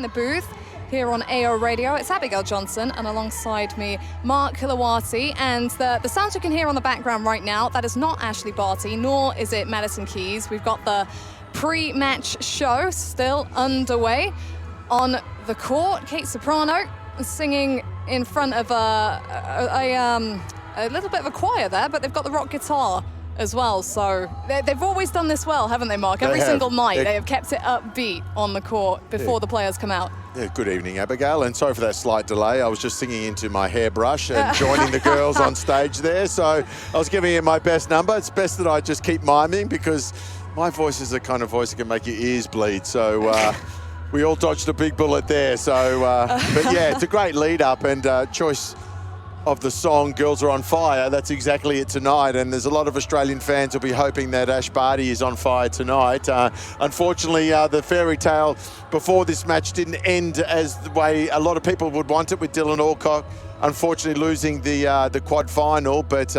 in the booth here on AO Radio. It's Abigail Johnson, and alongside me, Mark Hlawaty. And the sounds you can hear on the background right now, that is not Ashleigh Barty, nor is it Madison Keys. We've got the pre-match show still underway on the court. Kate Soprano singing in front of a little bit of a choir there, but they've got the rock guitar as well. So they've always done this well, haven't they, Mark? Every single night they have kept it upbeat on the court before the players come out. Yeah, good evening, Abigail, and sorry for that slight delay. I was just singing into my hairbrush and joining the girls on stage there, so I was giving it my best number. It's best that I just keep miming because my voice is the kind of voice that can make your ears bleed, so we all dodged a big bullet there. So, but yeah, it's a great lead up, and choice of the song Girls Are on Fire, that's exactly it tonight, and there's a lot of Australian fans will be hoping that Ash Barty is on fire tonight. Unfortunately, the fairy tale before this match didn't end as the way a lot of people would want it, with Dylan Alcock unfortunately losing the quad final, but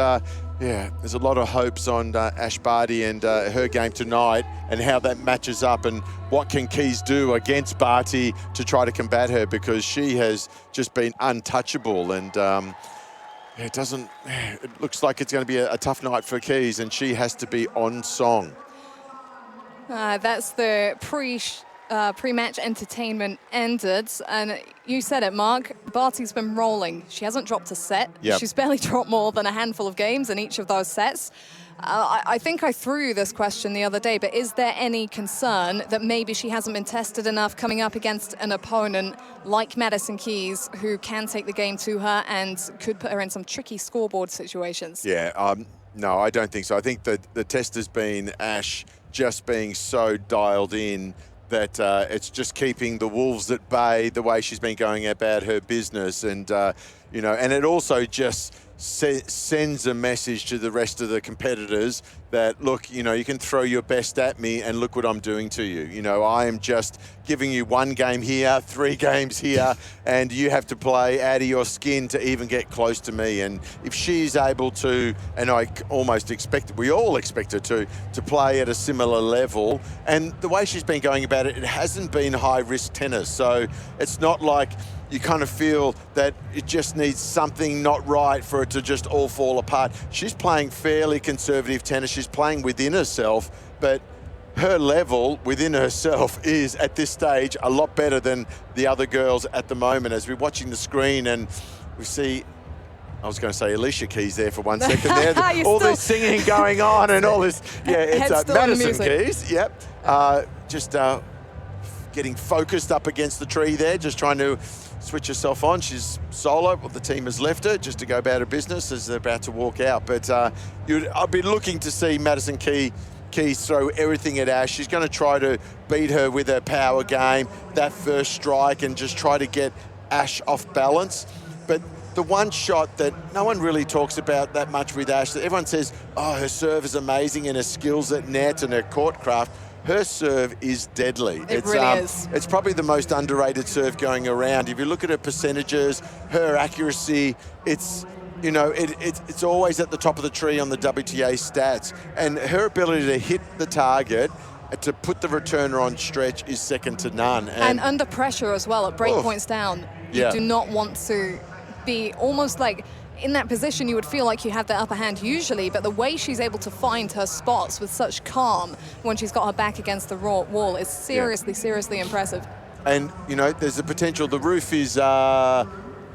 yeah, there's a lot of hopes on Ash Barty and her game tonight and how that matches up, and what can Keys do against Barty to try to combat her, because she has just been untouchable, and it looks like it's going to be a tough night for Keys, and she has to be on song. That's the pre-match entertainment ended, and you said it, Mark. Barty's been rolling. She hasn't dropped a set. Yep. She's barely dropped more than a handful of games in each of those sets. I think I threw you this question the other day, but is there any concern that maybe she hasn't been tested enough coming up against an opponent like Madison Keys, who can take the game to her and could put her in some tricky scoreboard situations? Yeah, no, I don't think so. I think that the test has been Ash just being so dialed in that it's just keeping the wolves at bay, the way she's been going about her business. And, you know, and it also just sends a message to the rest of the competitors that, look, you know, you can throw your best at me and look what I'm doing to you. You know, I am just giving you one game here, 3 games here, and you have to play out of your skin to even get close to me. And if she's able to, and I almost expect it, we all expect her to play at a similar level, and the way she's been going about it, it hasn't been high-risk tennis. So it's not like you kind of feel that it just needs something not right for it to just all fall apart. She's playing fairly conservative tennis. She's playing within herself, but her level within herself is, at this stage, a lot better than the other girls at the moment. As we're watching the screen and we see, I was going to say Alicia Keys there for 1 second there. All this singing going on and all this. Yeah, it's Madison Keys. Yep. Just getting focused up against the tree there, just trying to switch herself on. She's solo. Well, the team has left her just to go about her business as they're about to walk out. But I'll be looking to see Madison Keys throw everything at Ash. She's going to try to beat her with her power game, that first strike, and just try to get Ash off balance. But the one shot that no one really talks about that much with Ash, that everyone says, oh, her serve is amazing and her skills at net and her court craft, her serve is deadly. It really is. It's probably the most underrated serve going around. If you look at her percentages, her accuracy, it's, you know, it's always at the top of the tree on the WTA stats. And her ability to hit the target, to put the returner on stretch, is second to none. And under pressure as well, at break points down, you do not want to be almost like in that position. You would feel like you have the upper hand usually, but the way she's able to find her spots with such calm when she's got her back against the wall is seriously impressive. And, you know, there's a potential. The roof is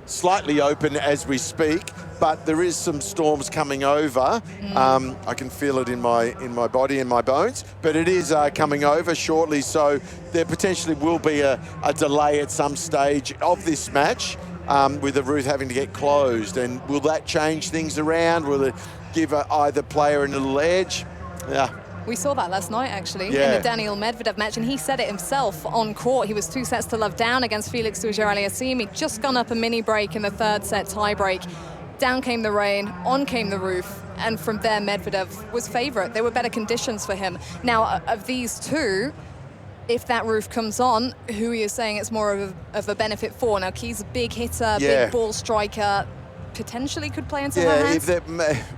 slightly open as we speak, but there is some storms coming over. I can feel it in my body and my bones, but it is coming over shortly, so there potentially will be a delay at some stage of this match, with the roof having to get closed. And will that change things around? Will it give either player a little edge? Yeah. We saw that last night, actually, in the Daniil Medvedev match, and he said it himself on court. He was 2-0 down against Felix Auger-Aliassime. He'd just gone up a mini break in the third set tiebreak. Down came the rain, on came the roof, and from there Medvedev was favourite. There were better conditions for him. Now, of these two, if that roof comes on, who are you saying it's more of a benefit for? Now, Keys a big hitter, big ball striker. potentially could play into her hands?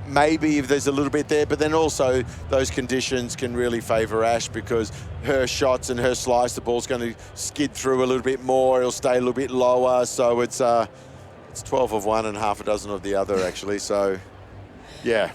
Maybe if there's a little bit there, but then also those conditions can really favour Ash because her shots and her slice, the ball's going to skid through a little bit more. It'll stay a little bit lower, so it's 12 of one and half a dozen of the other, actually. So, yeah.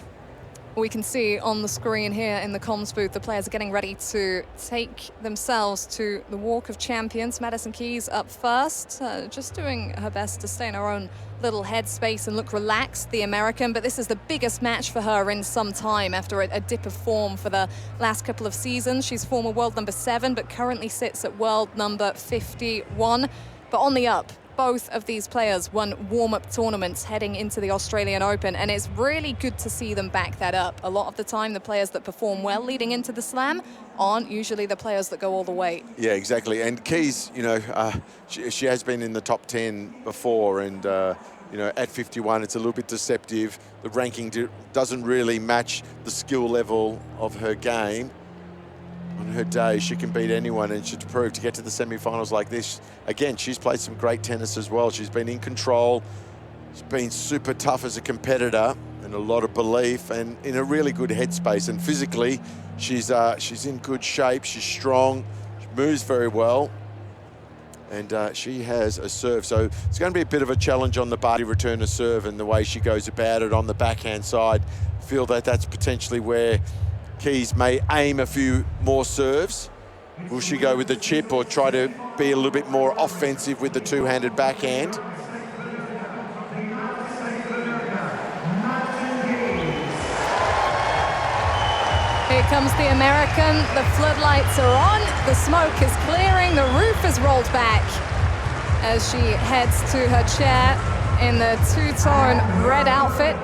We can see on the screen here in the comms booth, the players are getting ready to take themselves to the Walk of Champions. Madison Keys up first, just doing her best to stay in her own little headspace and look relaxed, the American. But this is the biggest match for her in some time after a dip of form for the last couple of seasons. She's former world number 7, but currently sits at world number 51. But on the up, both of these players won warm-up tournaments heading into the Australian Open, and it's really good to see them back that up. A lot of the time, the players that perform well leading into the Slam aren't usually the players that go all the way. Yeah, exactly. And Keys, you know, she has been in the top 10 before, and you know, at 51, it's a little bit deceptive. The ranking doesn't really match the skill level of her game. On her day, she can beat anyone, and she's proved to get to the semi-finals like this. Again, she's played some great tennis as well. She's been in control. She's been super tough as a competitor, and a lot of belief, and in a really good headspace. And physically, she's in good shape. She's strong. She moves very well, and she has a serve. So it's going to be a bit of a challenge on the Barty return to serve and the way she goes about it on the backhand side. I feel that that's potentially where Keys may aim a few more serves. Will she go with the chip or try to be a little bit more offensive with the two-handed backhand? Here comes the American. The floodlights are on. The smoke is clearing. The roof is rolled back as she heads to her chair in the two-tone red outfit.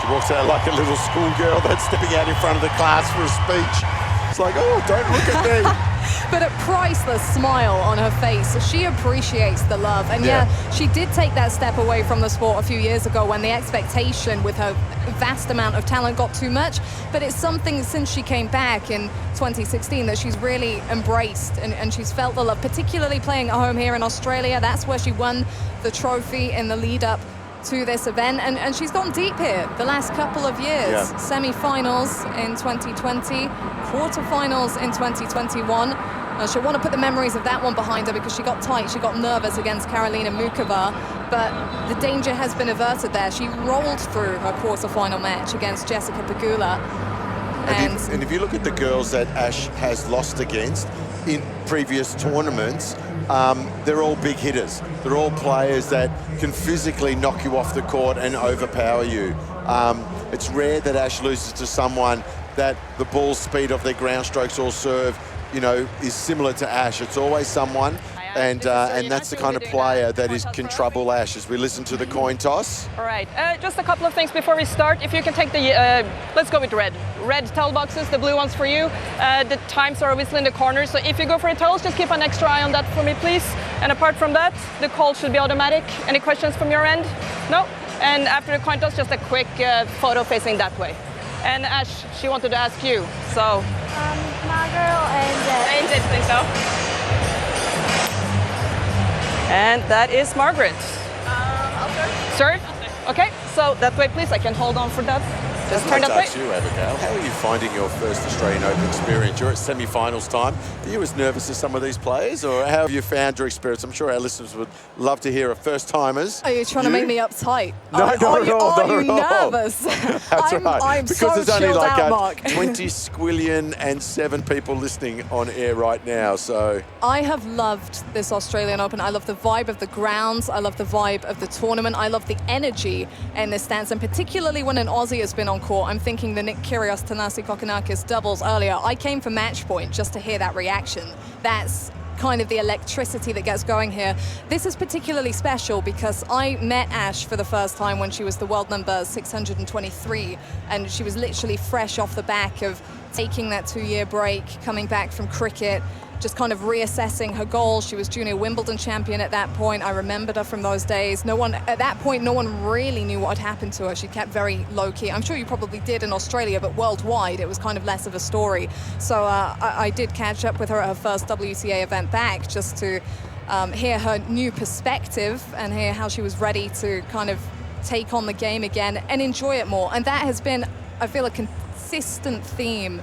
She walks out like a little schoolgirl that's stepping out in front of the class for a speech. It's like, oh, don't look at me. But a priceless smile on her face. She appreciates the love. And yeah, she did take that step away from the sport a few years ago when the expectation with her vast amount of talent got too much. But it's something since she came back in 2016 that she's really embraced, and she's felt the love, particularly playing at home here in Australia. That's where she won the trophy in the lead up to this event, and she's gone deep here the last couple of years. Semi-finals in 2020, quarter-finals in 2021. She'll want to put the memories of that one behind her because she got tight, she got nervous against Karolina Muchova, but the danger has been averted there. She rolled through her quarter-final match against Jessica Pegula. And if you look at the girls that Ash has lost against in previous tournaments, they're all big hitters. They're all players that can physically knock you off the court and overpower you. It's rare that Ash loses to someone that the ball speed of their ground strokes or serve, you know, is similar to Ash. It's always someone, and that's the kind of player that can trouble Ash. As we listen to the coin toss. All right, just a couple of things before we start. If you can take the, let's go with red. Red towel boxes, the blue ones for you. The times are obviously in the corner, so if you go for a towel, just keep an extra eye on that for me, please. And apart from that, the call should be automatic. Any questions from your end? No? And after the coin toss, just a quick photo facing that way. And Ash, she wanted to ask you, so. My girl and I think so. And that is Margaret. I'll Serve? Okay, so that way, please. I can hold on for that. Just turn that way. You, Abigail, how are you finding your first Australian Open experience? You're at semi-finals time. Are you as nervous as some of these players, or how have you found your experience? I'm sure our listeners would love to hear of first-timers. Are you trying to make me uptight? No, not at all. Are you nervous? That's right. I'm because so there's only like out, Mark. 20 squillion and 7 people listening on air right now. So I have loved this Australian Open. I love the vibe of the grounds. I love the vibe of the tournament. I love the energy in this stance, and particularly when an Aussie has been on court. I'm thinking the Nick Kyrgios-Thanasi Kokkinakis doubles earlier. I came for match point just to hear that reaction. That's kind of the electricity that gets going here. This is particularly special because I met Ash for the first time when she was the world number 623, and she was literally fresh off the back of taking that 2-year break, coming back from cricket, just kind of reassessing her goals. She was junior Wimbledon champion at that point. I remembered her from those days. At that point, no one really knew what had happened to her. She kept very low-key. I'm sure you probably did in Australia, but worldwide, it was kind of less of a story. So I did catch up with her at her first WTA event back, just to hear her new perspective and hear how she was ready to kind of take on the game again and enjoy it more. And that has been, I feel, a consistent theme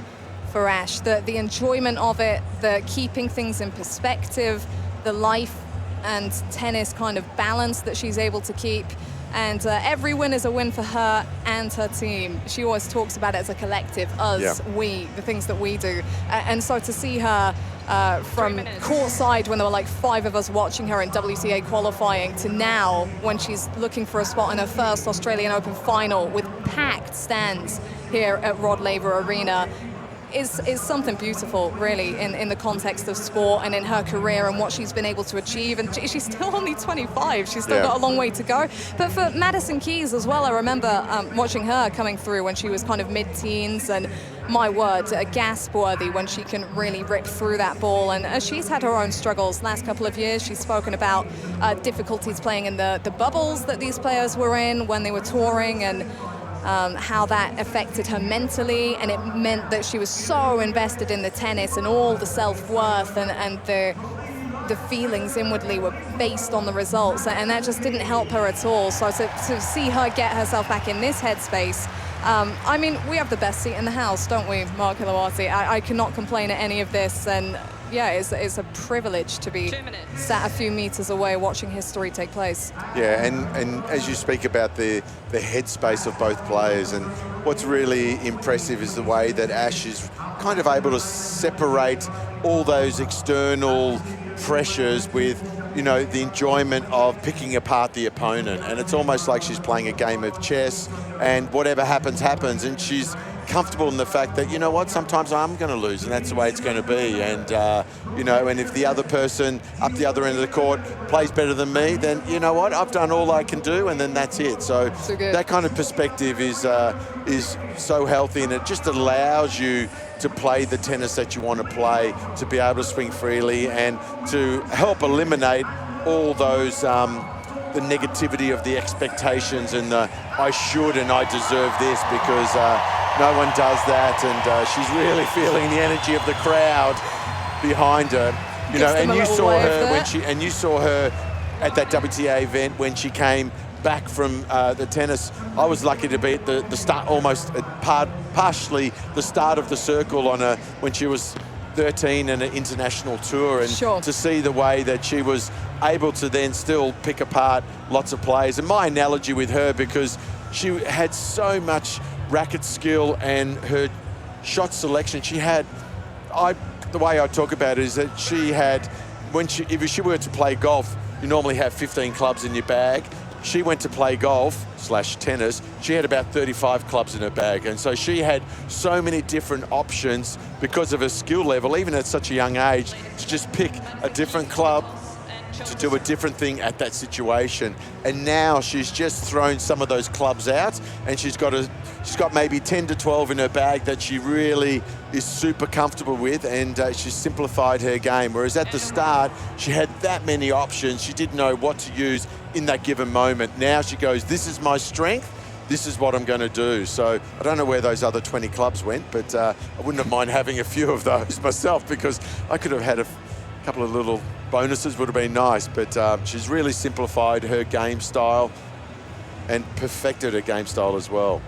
for Ash, the enjoyment of it, the keeping things in perspective, the life and tennis kind of balance that she's able to keep. And every win is a win for her and her team. She always talks about it as a collective, us, we, the things that we do. And so to see her from courtside when there were like 5 of us watching her in WTA qualifying to now when she's looking for a spot in her first Australian Open final with packed stands here at Rod Laver Arena, is something beautiful, really, in the context of sport and in her career and what she's been able to achieve. And she's still only 25. She's still got a long way to go. But for Madison Keys as well, I remember watching her coming through when she was kind of mid-teens, and my word, gasp-worthy when she can really rip through that ball. And she's had her own struggles last couple of years. She's spoken about difficulties playing in the bubbles that these players were in when they were touring, and how that affected her mentally, and it meant that she was so invested in the tennis, and all the self-worth and the feelings inwardly were based on the results, and that just didn't help her at all. So to see her get herself back in this headspace, I mean, we have the best seat in the house, don't we, Mark Hlawaty? I cannot complain at any of this, and yeah, it's a privilege to be sat a few meters away watching history take place. Yeah, and as you speak about the headspace of both players, and what's really impressive is the way that Ash is kind of able to separate all those external pressures with, you know, the enjoyment of picking apart the opponent. And it's almost like she's playing a game of chess, and whatever happens, happens. And she's comfortable in the fact that, you know what, sometimes I'm going to lose, and that's the way it's going to be. And, you know, and if the other person up the other end of the court plays better than me, then, you know what, I've done all I can do, and then that's it. So that kind of perspective is so healthy, and it just allows you to play the tennis that you want to play, to be able to swing freely, and to help eliminate all those the negativity of the expectations and the I should and I deserve this, because no one does that. And she's really feeling the energy of the crowd behind her. You know, and you saw her at that WTA event when she came back from the tennis. I was lucky to be at the start, almost partially the start of the circle on when she was 13 and an international tour, and to see the way that she was able to then still pick apart lots of players. And my analogy with her, because she had so much racket skill and her shot selection, she had, the way I talk about it is that she had, if she were to play golf, you normally have 15 clubs in your bag. She went to play golf / tennis. She had about 35 clubs in her bag. And so she had so many different options because of her skill level, even at such a young age, to just pick a different club, to do a different thing at that situation. And now she's just thrown some of those clubs out, and she's got maybe 10 to 12 in her bag that she really is super comfortable with, and she's simplified her game. Whereas at the start, she had that many options. She didn't know what to use in that given moment. Now she goes, this is my strength, this is what I'm going to do. So I don't know where those other 20 clubs went, but I wouldn't have mind having a few of those myself, because I could have had a couple of little bonuses, would have been nice. But she's really simplified her game style and perfected her game style as well.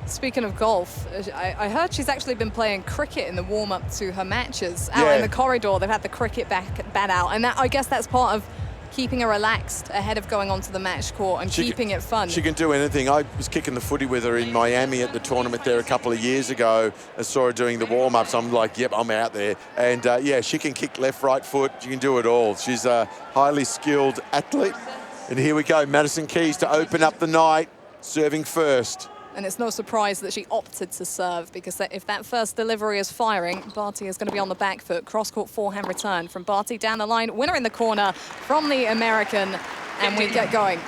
Speaking of golf, I heard she's actually been playing cricket in the warm-up to her matches out in the corridor. They've had the cricket bat out, and I guess that's part of keeping her relaxed ahead of going onto the match court and keeping it fun. She can do anything. I was kicking the footy with her in Miami at the tournament there a couple of years ago. I saw her doing the warm-ups. I'm like, yep, I'm out there. And yeah, she can kick left, right foot. She can do it all. She's a highly skilled athlete. And here we go, Madison Keys to open up the night, serving first. And it's no surprise that she opted to serve, because if that first delivery is firing, Barty is going to be on the back foot. Cross-court forehand return from Barty down the line. Winner in the corner from the American, and we get going.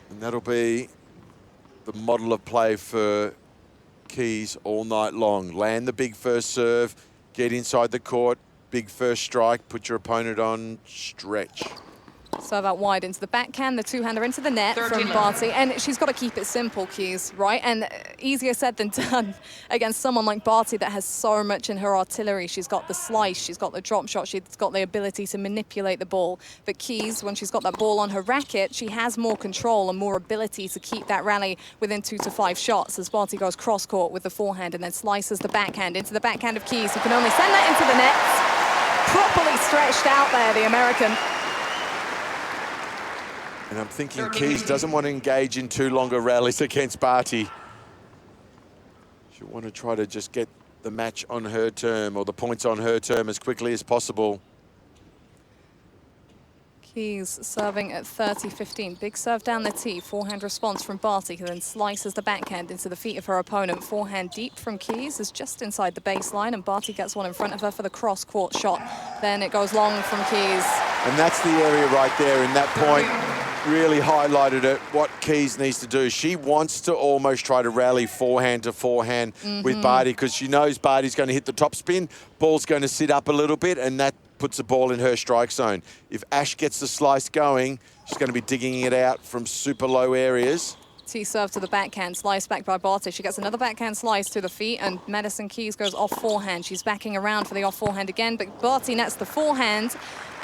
And that'll be the model of play for Keys all night long. Land the big first serve, get inside the court, big first strike, put your opponent on stretch. Serve out wide into the backhand, the two-hander into the net from Barty. And she's got to keep it simple, Keys, right? And easier said than done against someone like Barty that has so much in her artillery. She's got the slice, she's got the drop shot, she's got the ability to manipulate the ball. But Keys, when she's got that ball on her racket, she has more control and more ability to keep that rally within 2 to 5 shots as Barty goes cross-court with the forehand and then slices the backhand into the backhand of Keys, who can only send that into the nets. Properly stretched out there, the American. And I'm thinking Keys doesn't want to engage in too longer rallies against Barty. She'll want to try to just get the match on her term or the points on her term as quickly as possible. Keys serving at 30-15. Big serve down the tee. Forehand response from Barty, who then slices the backhand into the feet of her opponent. Forehand deep from Keys is just inside the baseline, and Barty gets one in front of her for the cross-court shot. Then it goes long from Keys. And that's the area right there in that point. Really highlighted it, what Keys needs to do. She wants to almost try to rally forehand to forehand with Barty because she knows Barty's going to hit the top spin, ball's going to sit up a little bit, and that puts the ball in her strike zone. If Ash gets the slice going, she's going to be digging it out from super low areas. Tee serve to the backhand, slice back by Barty. She gets another backhand slice to the feet, and Madison Keys goes off forehand. She's backing around for the off forehand again, but Barty nets the forehand.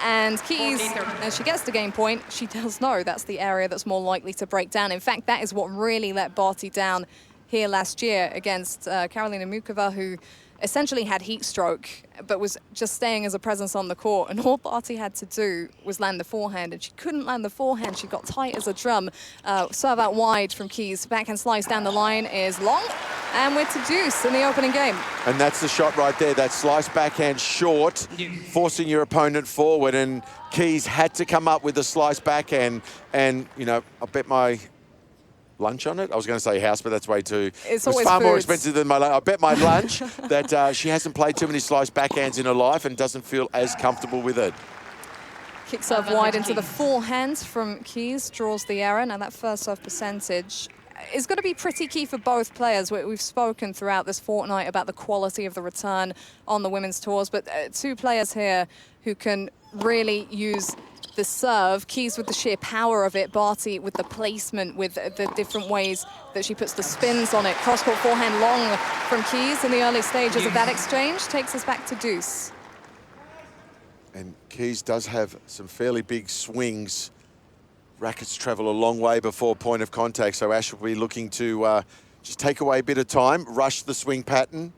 And Keys, as she gets to game point, she does know that's the area that's more likely to break down. In fact, that is what really let Barty down here last year against Karolina Mukova, who essentially had heat stroke, but was just staying as a presence on the court. And all Barty had to do was land the forehand, and she couldn't land the forehand. She got tight as a drum. Serve out wide from Keys. Backhand slice down the line is long, and we're to deuce in the opening game. And that's the shot right there, that slice backhand short, forcing your opponent forward. And Keys had to come up with a slice backhand. And, you know, I bet my lunch on it. I was going to say house, but that's way too... It's far foods. More expensive than my lunch. I bet my lunch that she hasn't played too many slice backhands in her life and doesn't feel as comfortable with it. Kick serve wide into the forehand from Keys, draws the error. Now that first serve percentage is going to be pretty key for both players. We've spoken throughout this fortnight about the quality of the return on the women's tours, but two players here who can really use the serve. Keys with the sheer power of it, Barty with the placement, with the different ways that she puts the spins on it. Cross-court forehand long from Keys in the early stages of that exchange takes us back to deuce. And Keys does have some fairly big swings. Rackets travel a long way before point of contact, so Ash will be looking to just take away a bit of time, rush the swing pattern,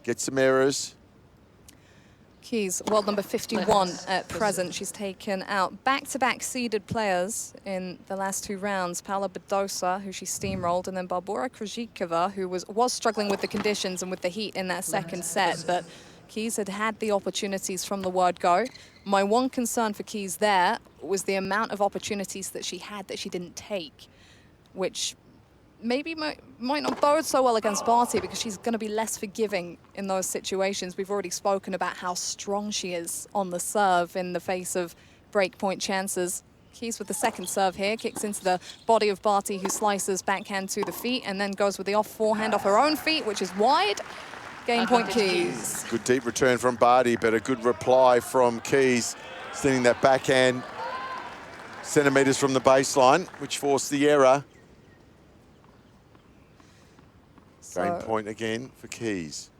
get some errors. Keys, world number 51 at present. She's taken out back-to-back seeded players in the last 2 rounds. Paula Badosa, who she steamrolled, and then Barbora Krejcikova, who was struggling with the conditions and with the heat in that second set. But Keys had the opportunities from the word go. My one concern for Keys there was the amount of opportunities that she had that she didn't take, which maybe might not bode so well against Barty because she's going to be less forgiving in those situations. We've already spoken about how strong she is on the serve in the face of breakpoint chances. Keys with the second serve here, kicks into the body of Barty, who slices backhand to the feet and then goes with the off forehand off her own feet, which is wide. Game point Keys. Good deep return from Barty, but a good reply from Keys, sending that backhand centimetres from the baseline, which forced the error. Game point again for Keys.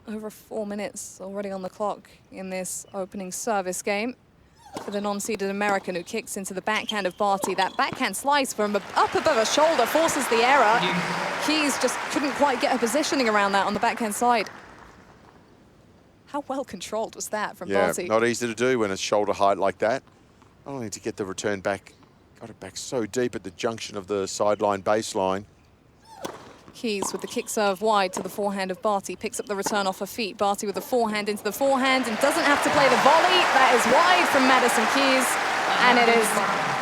Over 4 minutes already on the clock in this opening service game for the non-seeded American, who kicks into the backhand of Barty. That backhand slice from up above her shoulder forces the error. Keys just couldn't quite get her positioning around that on the backhand side. How well controlled was that from Barty? Yeah, not easy to do when it's shoulder height like that. Not only to get the return back, got it back so deep at the junction of the sideline baseline. Keys with the kick serve wide to the forehand of Barty, picks up the return off her feet. Barty with the forehand into the forehand and doesn't have to play the volley. That is wide from Madison Keys, and it is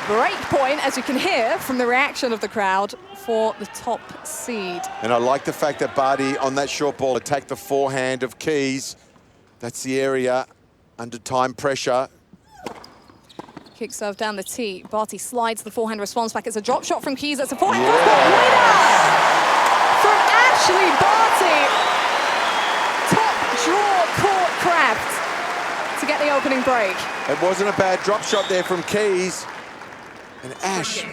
break point, as you can hear from the reaction of the crowd, for the top seed. And I like the fact that Barty on that short ball attacked the forehand of Keys. That's the area under time pressure. Kick serve down the tee. Barty slides the forehand response back. It's a drop shot from Keys. That's a forehand winner from Ashleigh Barty. Top draw court to get the opening break. It wasn't a bad drop shot there from Keys. And Ash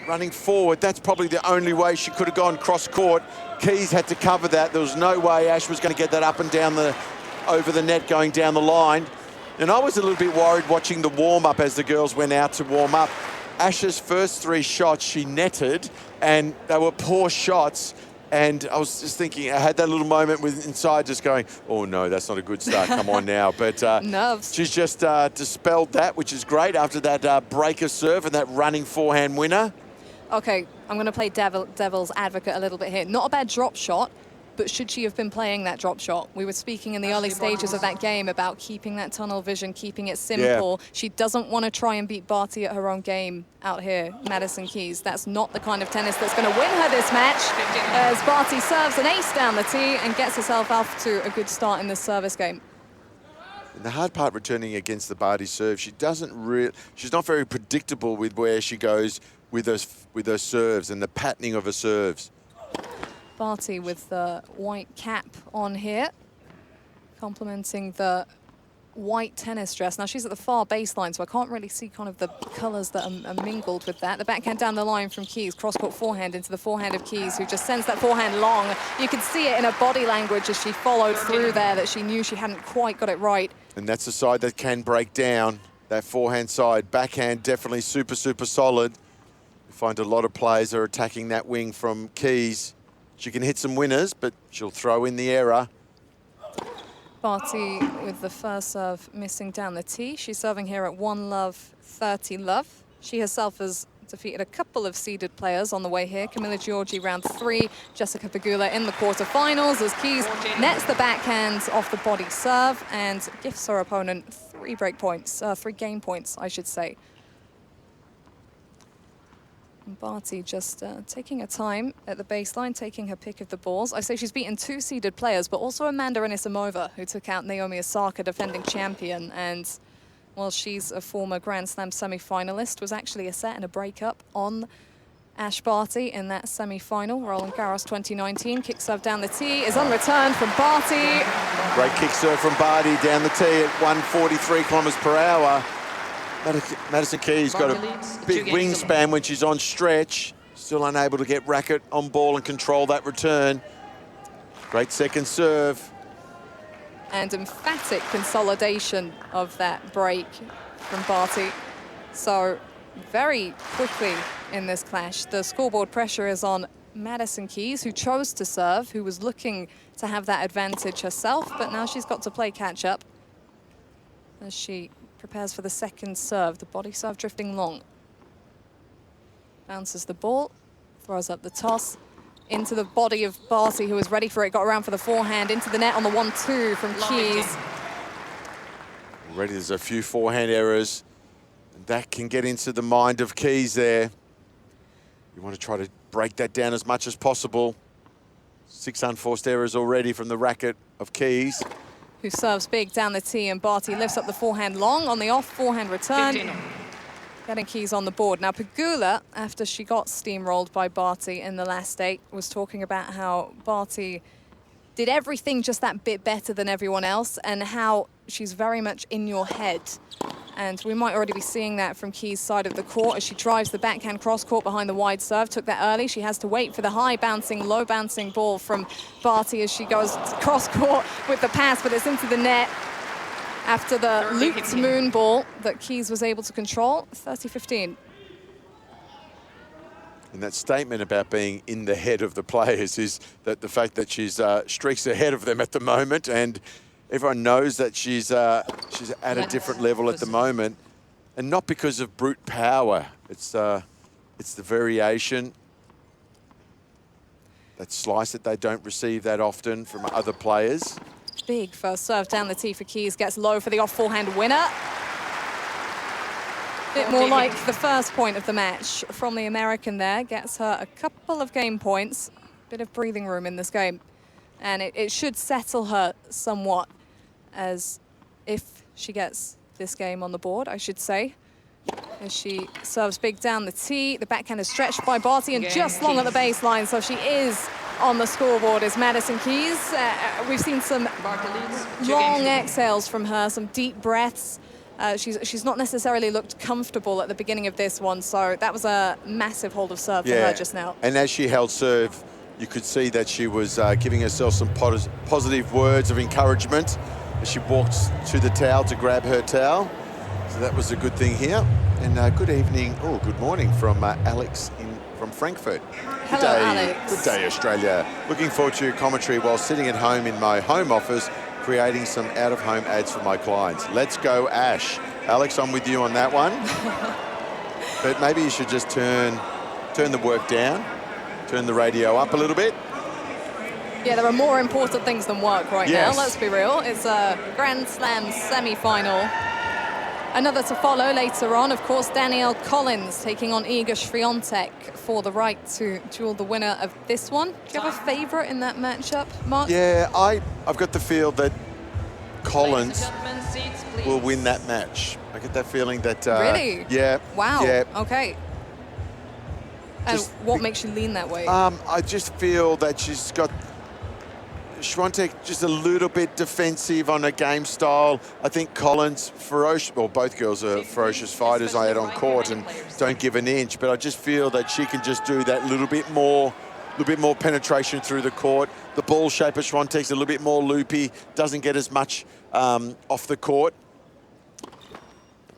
running forward, that's probably the only way she could have gone cross court. Keys had to cover that. There was no way Ash was going to get that up and down over the net going down the line. And I was a little bit worried watching the warm-up as the girls went out to warm up. Ash's first 3 shots she netted, and they were poor shots. And I was just thinking, I had that little moment with inside just going, oh no, that's not a good start, come on now. But nerves. She's just dispelled that, which is great after that breaker serve and that running forehand winner. Okay, I'm going to play devil's advocate a little bit here. Not a bad drop shot, but should she have been playing that drop shot? We were speaking in the early stages of that game about keeping that tunnel vision, keeping it simple. Yeah. She doesn't want to try and beat Barty at her own game out here, Madison Keys. That's not the kind of tennis that's going to win her this match, as Barty serves an ace down the tee and gets herself off to a good start in this service game. And the hard part returning against the Barty serve, she's not very predictable with where she goes with her serves and the patterning of her serves. Barty with the white cap on here, complementing the white tennis dress. Now she's at the far baseline, so I can't really see kind of the colours that are mingled with that. The backhand down the line from Keys, cross-court forehand into the forehand of Keys, who just sends that forehand long. You could see it in her body language as she followed through there, that she knew she hadn't quite got it right. And that's the side that can break down, that forehand side. Backhand definitely super, super solid. You find a lot of players are attacking that wing from Keys. She can hit some winners, but she'll throw in the error. Barty with the first serve missing down the tee. She's serving here at 1-love, 30-love. She herself has defeated a couple of seeded players on the way here. Camilla Giorgi round 3, Jessica Pegula in the quarterfinals as Keys nets the backhand off the body serve and gifts her opponent 3 game points, I should say. Barty just taking her time at the baseline, taking her pick of the balls. I say she's beaten 2 seeded players, but also Amanda Anisimova, who took out Naomi Osaka, defending champion. And, well, she's a former Grand Slam semi-finalist, was actually a set and a breakup on Ash Barty in that semi-final. Roland Garros 2019, kick serve down the tee is unreturned from Barty. Great kick serve from Barty down the tee at 143 kilometers per hour. Madison Keys got a big wingspan when she's on stretch. Still unable to get racket on ball and control that return. Great second serve. And emphatic consolidation of that break from Barty. So very quickly in this clash, the scoreboard pressure is on Madison Keys, who chose to serve, who was looking to have that advantage herself, but now she's got to play catch up as she prepares for the second serve, the body serve drifting long. Bounces the ball, throws up the toss into the body of Barty, who was ready for it, got around for the forehand, into the net on the 1-2 from Keys. Already there's a few forehand errors. And that can get into the mind of Keys there. You want to try to break that down as much as possible. 6 unforced errors already from the racket of Keys, who serves big down the tee, and Barty lifts up the forehand long on the off forehand return, getting Keys on the board. Now Pegula, after she got steamrolled by Barty in the last date, was talking about how Barty did everything just that bit better than everyone else and how she's very much in your head. And we might already be seeing that from Keys' side of the court as she drives the backhand cross-court behind the wide serve. Took that early. She has to wait for the high-bouncing, low-bouncing ball from Barty as she goes cross-court with the pass, but it's into the net after the looped moon ball that Keys was able to control. 30-15. And that statement about being in the head of the players is that the fact that she's streaks ahead of them at the moment, and everyone knows that she's at a different level at the moment, and not because of brute power. It's the variation, that slice that they don't receive that often from other players. Big first serve down the tee for Keys, gets low for the off forehand winner. Bit more like the first point of the match from the American there, gets her a couple of game points, bit of breathing room in this game, and it should settle her somewhat, as if she gets this game on the board, I should say. As she serves big down the tee, the backhand is stretched by Barty and just long at the baseline, so she is on the scoreboard is Madison Keys. We've seen some long exhales from her, some deep breaths. She's not necessarily looked comfortable at the beginning of this one, so that was a massive hold of serve for her just now. And as she held serve, you could see that she was giving herself some positive words of encouragement as she walked to the towel to grab her towel. So that was a good thing here. And good evening, good morning from Alex from Frankfurt. Hello, good day, Alex. Good day, Australia. Looking forward to your commentary while sitting at home in my home office, creating some out-of-home ads for my clients. Let's go, Ash. Alex, I'm with you on that one. But maybe you should just turn the work down, turn the radio up a little bit. Yeah, there are more important things than work right now, let's be real. It's a Grand Slam semi-final. Another to follow later on, of course, Danielle Collins taking on Iga Swiatek for the right to duel the winner of this one. Do you have a favourite in that matchup, Mark? Yeah, I've got the feel that Collins will win that match. I get that feeling that... really? Yeah. Wow, yeah. okay. And what makes you lean that way? I just feel that she's got... Swiatek just a little bit defensive on her game style. I think Collins, ferocious, well, both girls are ferocious fighters I had on court and don't give an inch, but I just feel that she can just do that little bit more penetration through the court. The ball shape of Swiatek's a little bit more loopy, doesn't get as much off the court.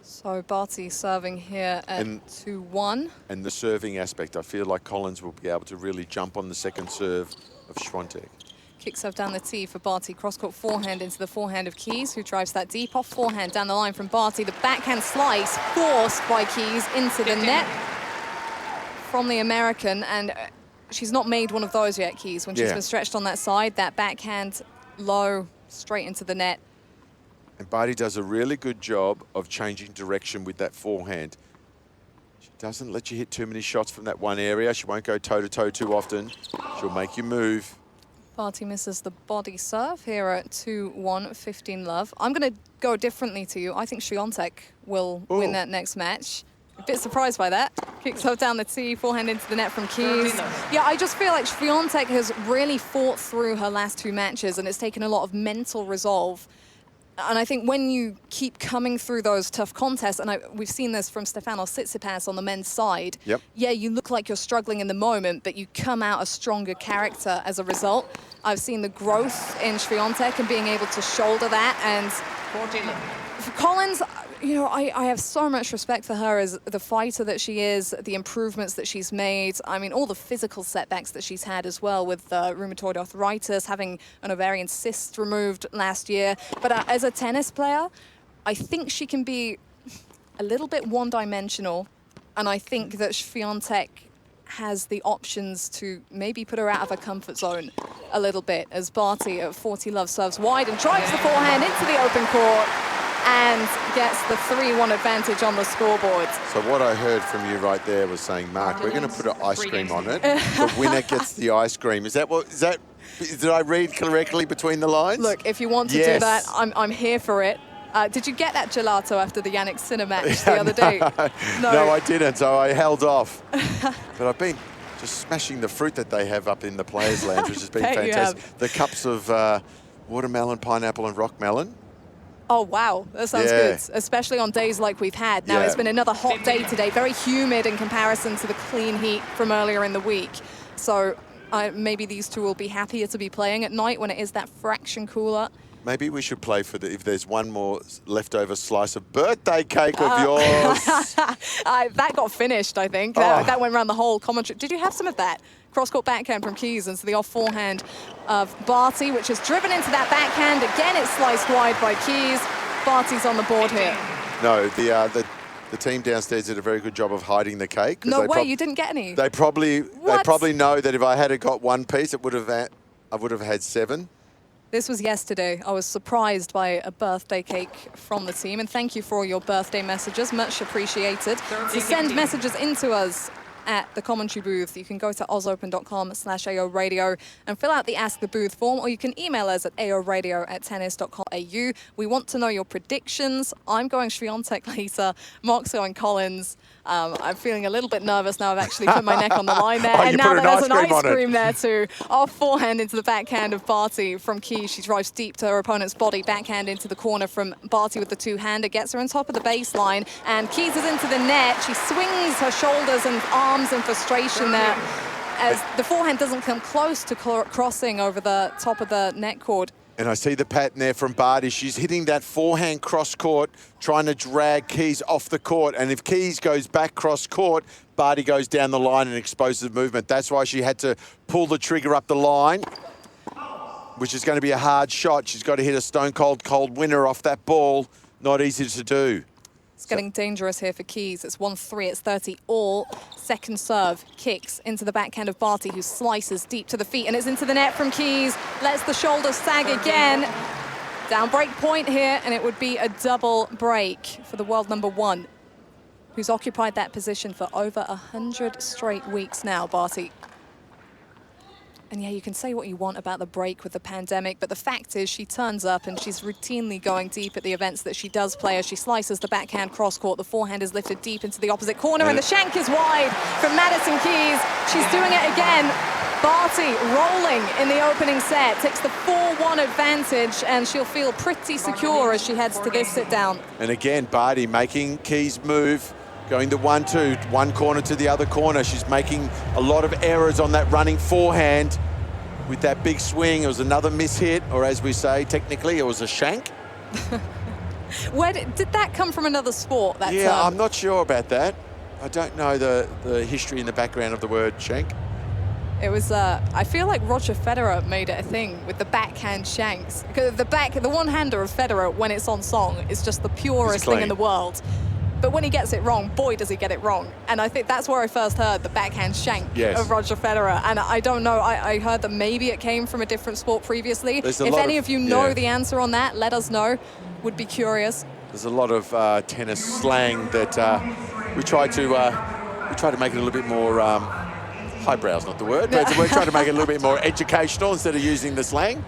So Barty serving here at 2-1. And the serving aspect, I feel like Collins will be able to really jump on the second serve of Swiatek. Kick serve down the tee for Barty. Cross-court forehand into the forehand of Keys, who drives that deep off forehand down the line from Barty. The backhand slice forced by Keys into the net from the American. And she's not made one of those yet, Keys. When she's been stretched on that side, that backhand low straight into the net. And Barty does a really good job of changing direction with that forehand. She doesn't let you hit too many shots from that one area. She won't go toe-to-toe too often. She'll make you move. Barty misses the body serve here at 2-1, 15 love. I'm going to go differently to you. I think Swiatek will win that next match. A bit surprised by that. Kick serve down the tee, forehand into the net from Keys. Yeah, I just feel like Swiatek has really fought through her last two matches, and it's taken a lot of mental resolve. And I think when you keep coming through those tough contests, and we've seen this from Stefanos Tsitsipas on the men's side, yeah, you look like you're struggling in the moment, but you come out a stronger character as a result. I've seen the growth in Swiatek and being able to shoulder that. And for Collins, you know, I have so much respect for her as the fighter that she is, the improvements that she's made. I mean, all the physical setbacks that she's had as well with rheumatoid arthritis, having an ovarian cyst removed last year. But as a tennis player, I think she can be a little bit one-dimensional. And I think that Swiatek has the options to maybe put her out of her comfort zone a little bit, as Barty at 40 love serves wide and drives the forehand into the open court and gets the 3-1 advantage on the scoreboard. So what I heard from you right there was saying, Mark, we're going to put an ice cream on it. The winner gets the ice cream. Did I read correctly between the lines? Look, if you want to do that, I'm here for it. Did you get that gelato after the Yannick Sinner match the other day? No, I didn't, so I held off. But I've been just smashing the fruit that they have up in the Players' Lounge, which has been fantastic. The cups of watermelon, pineapple and rock melon. Oh, wow, that sounds good, especially on days like we've had. Now, it's been another hot day today, very humid in comparison to the clean heat from earlier in the week. So maybe these two will be happier to be playing at night when it is that fraction cooler. Maybe we should play for if there's one more leftover slice of birthday cake of yours. That got finished, I think. That went around the whole commentary. Did you have some of that? Cross-court backhand from Keys into the off forehand of Barty, which is driven into that backhand. Again, it's sliced wide by Keys. Barty's on the board here. No, the team downstairs did a very good job of hiding the cake. No way, you didn't get any. They probably know that if I had got one piece, I would have had 7. This was yesterday. I was surprised by a birthday cake from the team, and thank you for all your birthday messages, much appreciated. To send messages into us at the commentary booth, you can go to ausopen.com/AO Radio and fill out the Ask the Booth form, or you can email us at aoradio@tennis.com.au. We want to know your predictions. I'm going Swiatek later, Mark's going Collins. I'm feeling a little bit nervous now. I've actually put my neck on the line there. Oh, and you now put that an there's ice an cream ice on it. cream there too. Off forehand into the backhand of Barty from Keys. She drives deep to her opponent's body. Backhand into the corner from Barty with the two-hander. Gets her on top of the baseline. And Keys is into the net. She swings her shoulders and arms in frustration there as the forehand doesn't come close to crossing over the top of the net cord. And I see the pattern there from Barty. She's hitting that forehand cross-court, trying to drag Keys off the court. And if Keys goes back cross-court, Barty goes down the line and exposes movement. That's why she had to pull the trigger up the line, which is going to be a hard shot. She's got to hit a stone-cold winner off that ball. Not easy to do. It's getting dangerous here for Keys. It's 1-3, it's 30 all. Second serve, kicks into the backhand of Barty, who slices deep to the feet, and it's into the net from Keys. Lets the shoulders sag again. Down break point here, and it would be a double break for the world number 1, who's occupied that position for over 100 straight weeks now, Barty. And yeah, you can say what you want about the break with the pandemic, but the fact is she turns up and she's routinely going deep at the events that she does play as she slices the backhand cross-court. The forehand is lifted deep into the opposite corner and the shank is wide from Madison Keys. She's doing it again. Barty rolling in the opening set, takes the 4-1 advantage, and she'll feel pretty secure as she heads to this sit-down. And again, Barty making Keys move. Going the 1-2, one corner to the other corner. She's making a lot of errors on that running forehand with that big swing. It was another mishit, or as we say, technically, it was a shank. Where did that come from another sport, that Yeah, term? I'm not sure about that. I don't know the history and the background of the word shank. It was, I feel like Roger Federer made it a thing with the backhand shanks. Because the one-hander of Federer, when it's on song, is just the purest thing in the world. But when he gets it wrong, boy, does he get it wrong. And I think that's where I first heard the backhand shank of Roger Federer. And I don't know, I heard that maybe it came from a different sport previously. If any of you know the answer on that, let us know. Would be curious. There's a lot of tennis slang that we try to make it a little bit more, highbrow's not the word, but we're trying to make it a little bit more educational instead of using the slang.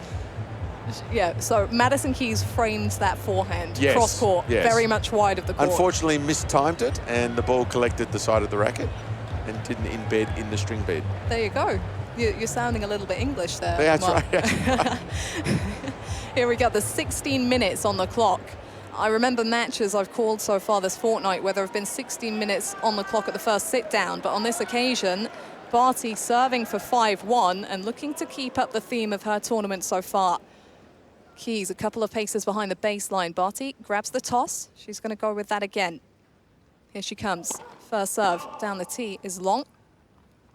Yeah, so Madison Keys framed that forehand cross-court, very much wide of the court. Unfortunately mistimed it, and the ball collected the side of the racket and didn't embed in the string bed. There you go. You're sounding a little bit English there. Yeah, that's right. That's right. Here we go, there's 16 minutes on the clock. I remember matches I've called so far this fortnight where there have been 16 minutes on the clock at the first sit-down, but on this occasion, Barty serving for 5-1 and looking to keep up the theme of her tournament so far. Keys a couple of paces behind the baseline. Barty grabs the toss. She's going to go with that again. Here she comes. First serve down the tee is long.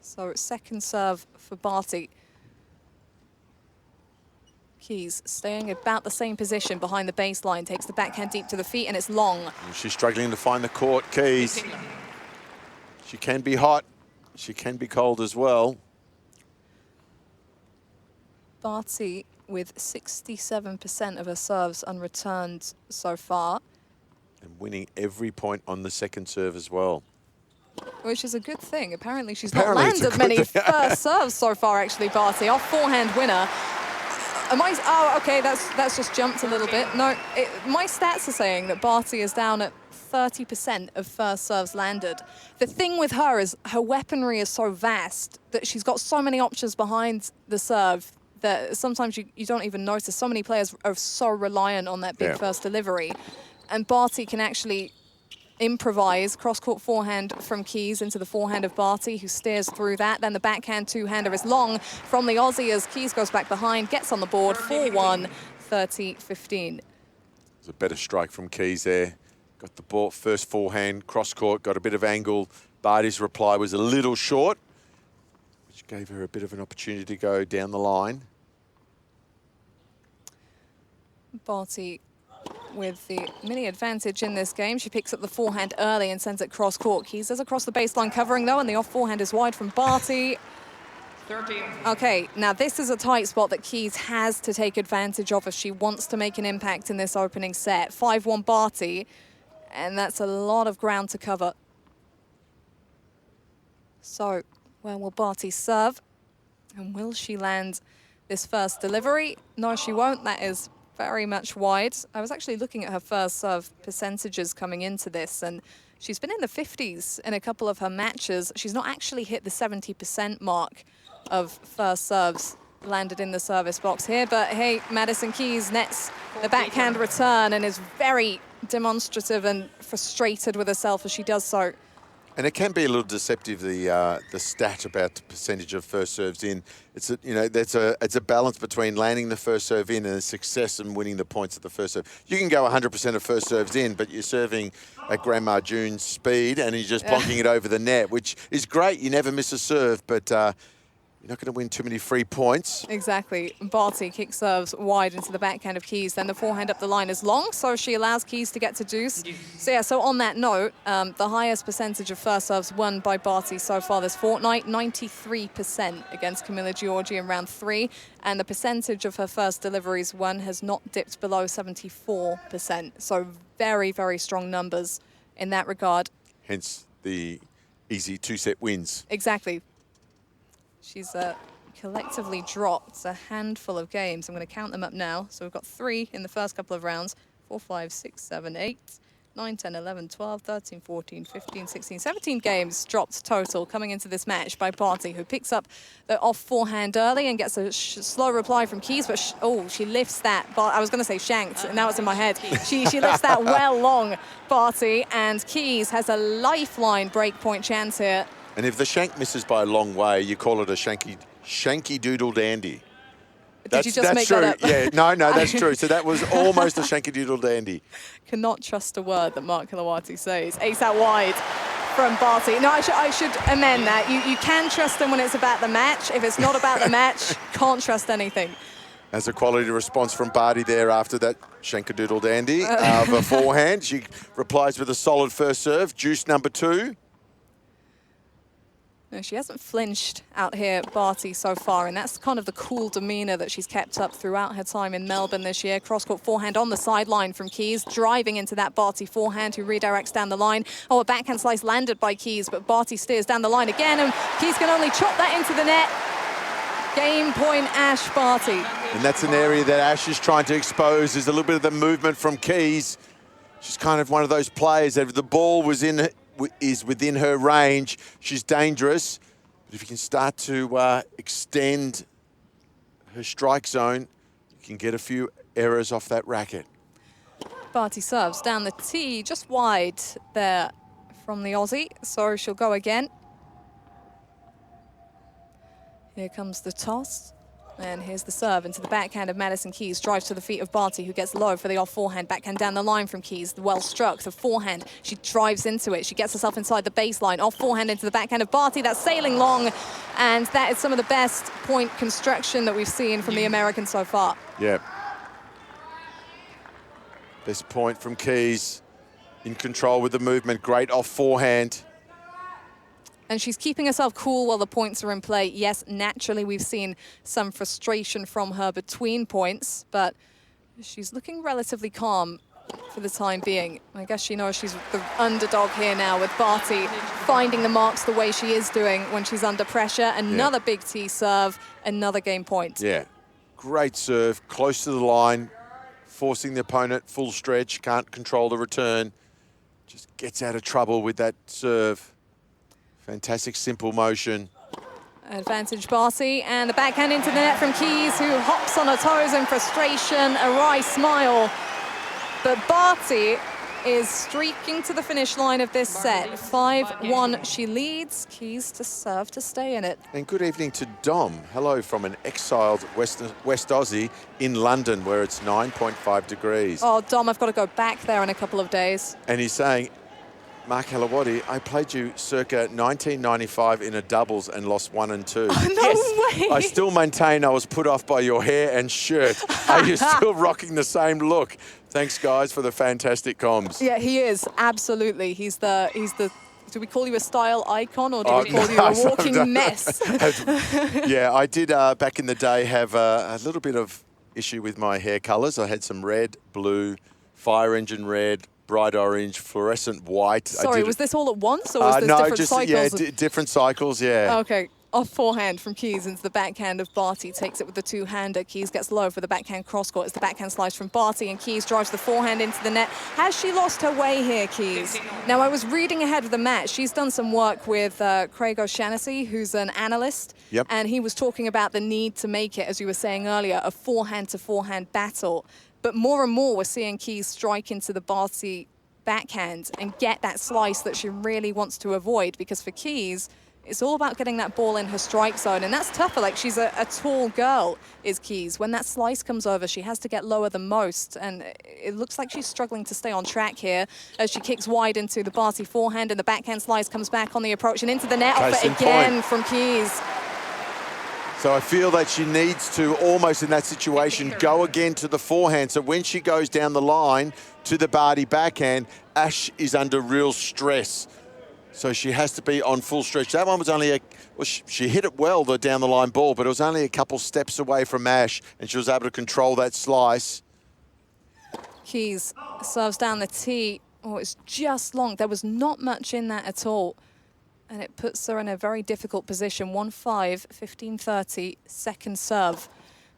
So second serve for Barty. Keys staying about the same position behind the baseline. Takes the backhand deep to the feet and it's long. She's struggling to find the court, Keys. She can be hot. She can be cold as well. Barty with 67% of her serves unreturned so far. And winning every point on the second serve as well. Which is a good thing. Apparently she's not landed many first serves so far, actually, Barty. Our forehand winner. Oh, okay, that's just jumped a little bit. No, my stats are saying that Barty is down at 30% of first serves landed. The thing with her is her weaponry is so vast that she's got so many options behind the serve that sometimes you don't even notice. So many players are so reliant on that big first delivery. And Barty can actually improvise, cross-court forehand from Keys into the forehand of Barty, who steers through that. Then the backhand two-hander is long from the Aussie as Keys goes back behind, gets on the board, 4-1, 30-15. There's a better strike from Keys there. Got the ball, first forehand, cross-court, got a bit of angle. Barty's reply was a little short, which gave her a bit of an opportunity to go down the line. Barty with the mini advantage in this game. She picks up the forehand early and sends it cross-court. Keys is across the baseline covering, though, and the off forehand is wide from Barty. 13. Okay, now this is a tight spot that Keys has to take advantage of if she wants to make an impact in this opening set. 5-1 Barty, and that's a lot of ground to cover. So, where will Barty serve? And will she land this first delivery? No, she won't. That is very much wide. I was actually looking at her first serve percentages coming into this, and She's been in the 50s in a couple of her matches. She's not actually hit the 70% mark of first serves landed in the service box here. But hey, Madison Keys nets the backhand return and is very demonstrative and frustrated with herself as she does so. And it can be a little deceptive, the stat about the percentage of first serves in. It's it's a balance between landing the first serve in and success and winning the points at the first serve. You can go 100% of first serves in, but you're serving at Grandma June's speed and you're just plonking it over the net, which is great. You never miss a serve, but you're not going to win too many free points. Exactly. Barty kick serves wide into the backhand of Keys. Then the forehand up the line is long, so she allows Keys to get to deuce. So yeah, so on that note, the highest percentage of first serves won by Barty so far this fortnight, 93% against Camilla Giorgi in round 3. And the percentage of her first deliveries won has not dipped below 74%. So very, very strong numbers in that regard. Hence the easy 2-set wins. Exactly. She's collectively dropped a handful of games. I'm going to count them up now. So we've got 3 in the first couple of rounds. 4, 5, 6, 7, 8, 9, 10, 11, 12, 13, 14, 15, 16, 17 games dropped total coming into this match by Barty, who picks up the off forehand early and gets a slow reply from Keys. But she lifts that. I was going to say shanked, and now it's in my head. She lifts that well long, Barty, and Keys has a lifeline breakpoint chance here. And if the shank misses by a long way, you call it a shanky doodle dandy. Did you just make true. that up? Yeah, no, that's true. So that was almost a shanky doodle dandy. Cannot trust a word that Mark Hlawaty says. Ace out wide from Barty. No, I should amend that. You can trust him when it's about the match. If it's not about the match, can't trust anything. That's a quality response from Barty there after that shankadoodle dandy of a forehand. She replies with a solid first serve. Juice number 2. No, she hasn't flinched out here, Barty, so far, and that's kind of the cool demeanour that she's kept up throughout her time in Melbourne this year. Cross-court forehand on the sideline from Keys, driving into that Barty forehand, who redirects down the line. Oh, a backhand slice landed by Keys, but Barty steers down the line again, and Keys can only chop that into the net. Game point, Ash Barty. And that's an area that Ash is trying to expose. There's a little bit of the movement from Keys. She's kind of one of those players that if the ball is within her range, she's dangerous. But if you can start to extend her strike zone, you can get a few errors off that racket. Barty serves down the tee, just wide there from the Aussie, so she'll go again. Here comes the toss. And here's the serve into the backhand of Madison Keys. Drives to the feet of Barty, who gets low for the off forehand. Backhand down the line from Keys. Well struck. The forehand. She drives into it. She gets herself inside the baseline. Off forehand into the backhand of Barty. That's sailing long. And that is some of the best point construction that we've seen from the American so far. Yeah. Best point from Keys. In control with the movement. Great off forehand. And she's keeping herself cool while the points are in play. Yes, naturally, we've seen some frustration from her between points, but she's looking relatively calm for the time being. I guess she knows she's the underdog here now with Barty finding the marks the way she is doing when she's under pressure. Another big tee serve, another game point. Yeah, great serve, close to the line, forcing the opponent full stretch, can't control the return. Just gets out of trouble with that serve. Fantastic simple motion. Advantage Barty, and the backhand into the net from Keys, who hops on her toes in frustration, a wry smile. But Barty is streaking to the finish line of this set. 5-1 she leads. Keys to serve to stay in it. And good evening to Dom. Hello from an exiled West Aussie in London, where it's 9.5 degrees. Oh, Dom, I've got to go back there in a couple of days. And he's saying, Mark Hlawaty, I played you circa 1995 in a doubles and lost 1 and 2. Oh, no way. I still maintain I was put off by your hair and shirt. Are you still rocking the same look? Thanks, guys, for the fantastic comms. Yeah, he is. Absolutely. He's the. Do we call you a style icon, or do we call you a walking mess? Yeah, I did back in the day have a little bit of issue with my hair colours. I had some red, blue, fire engine red, bright orange, fluorescent white. Sorry, was this all at once, or was this different cycles? Yeah, different cycles, yeah. Okay. Off forehand from Keys into the backhand of Barty. Takes it with the two-hander. Keys gets low for the backhand cross-court. It's the backhand slice from Barty, and Keys drives the forehand into the net. Has she lost her way here, Keys? Now, I was reading ahead of the match. She's done some work with Craig O'Shaughnessy, who's an analyst. Yep. And he was talking about the need to make it, as you were saying earlier, a forehand-to-forehand battle. But more and more, we're seeing Keys strike into the Barty backhand and get that slice that she really wants to avoid, because for Keys, it's all about getting that ball in her strike zone, and that's tougher. Like, she's a tall girl, is Keys. When that slice comes over, she has to get lower than most, and it looks like she's struggling to stay on track here as she kicks wide into the Barty forehand, and the backhand slice comes back on the approach and into the net. Off it again from Keys. So I feel that she needs to, almost in that situation, go again to the forehand. So when she goes down the line to the Barty backhand, Ash is under real stress. So she has to be on full stretch. That one was only she hit it well, the down the line ball, but it was only a couple steps away from Ash, and she was able to control that slice. Keys serves down the tee. Oh, it's just long. There was not much in that at all. And it puts her in a very difficult position. 1-5, 15-30, second serve.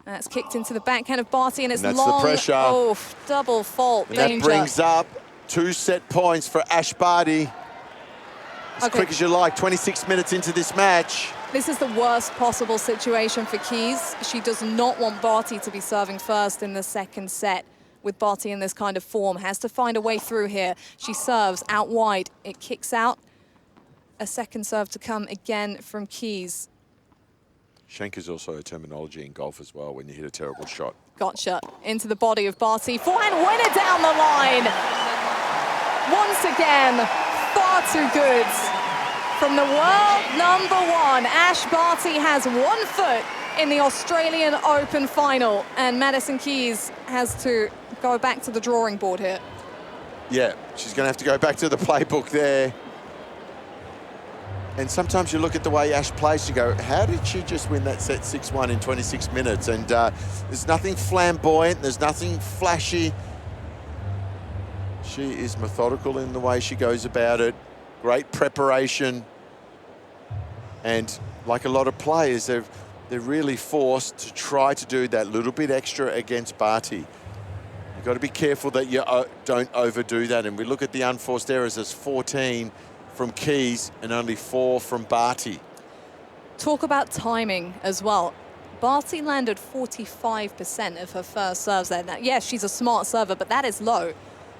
That's kicked into the backhand of Barty, and it's that's long. The pressure. Oh, double fault, and danger. That brings up 2 set points for Ash Barty. As quick as you like, 26 minutes into this match. This is the worst possible situation for Keys. She does not want Barty to be serving first in the second set. With Barty in this kind of form, has to find a way through here. She serves out wide. It kicks out. A second serve to come again from Keys. Shank is also a terminology in golf as well when you hit a terrible shot. Gotcha. Into the body of Barty. Forehand winner down the line. Once again, far too good. From the world #1, Ash Barty has 1 foot in the Australian Open final, and Madison Keys has to go back to the drawing board here. Yeah, she's going to have to go back to the playbook there. And sometimes you look at the way Ash plays, you go, how did she just win that set 6-1 in 26 minutes? And there's nothing flamboyant, there's nothing flashy. She is methodical in the way she goes about it. Great preparation. And like a lot of players, they're really forced to try to do that little bit extra against Barty. You've got to be careful that you don't overdo that. And we look at the unforced errors as 14 from Keys and only 4 from Barty. Talk about timing as well. Barty landed 45% of her first serves there. Now, yes, she's a smart server, but that is low.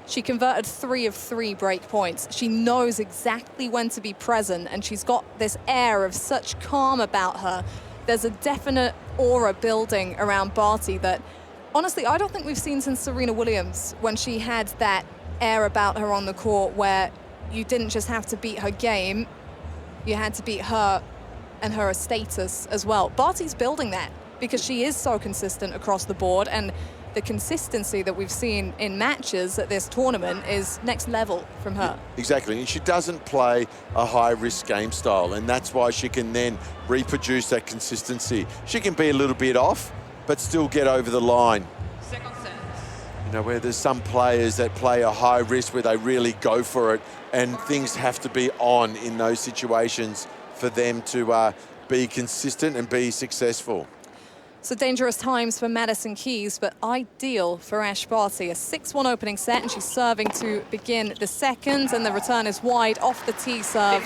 She converted 3 of 3 break points. She knows exactly when to be present, and she's got this air of such calm about her. There's a definite aura building around Barty that, honestly, I don't think we've seen since Serena Williams, when she had that air about her on the court where you didn't just have to beat her game, you had to beat her and her status as well. Barty's building that because she is so consistent across the board, and the consistency that we've seen in matches at this tournament is next level from her. Exactly, and she doesn't play a high-risk game style, and that's why she can then reproduce that consistency. She can be a little bit off, but still get over the line. Second set. You know, where there's some players that play a high risk where they really go for it, and things have to be on in those situations for them to be consistent and be successful. So dangerous times for Madison Keys, but ideal for Ash Barty. A 6-1 opening set, and she's serving to begin the second, and the return is wide off the tee serve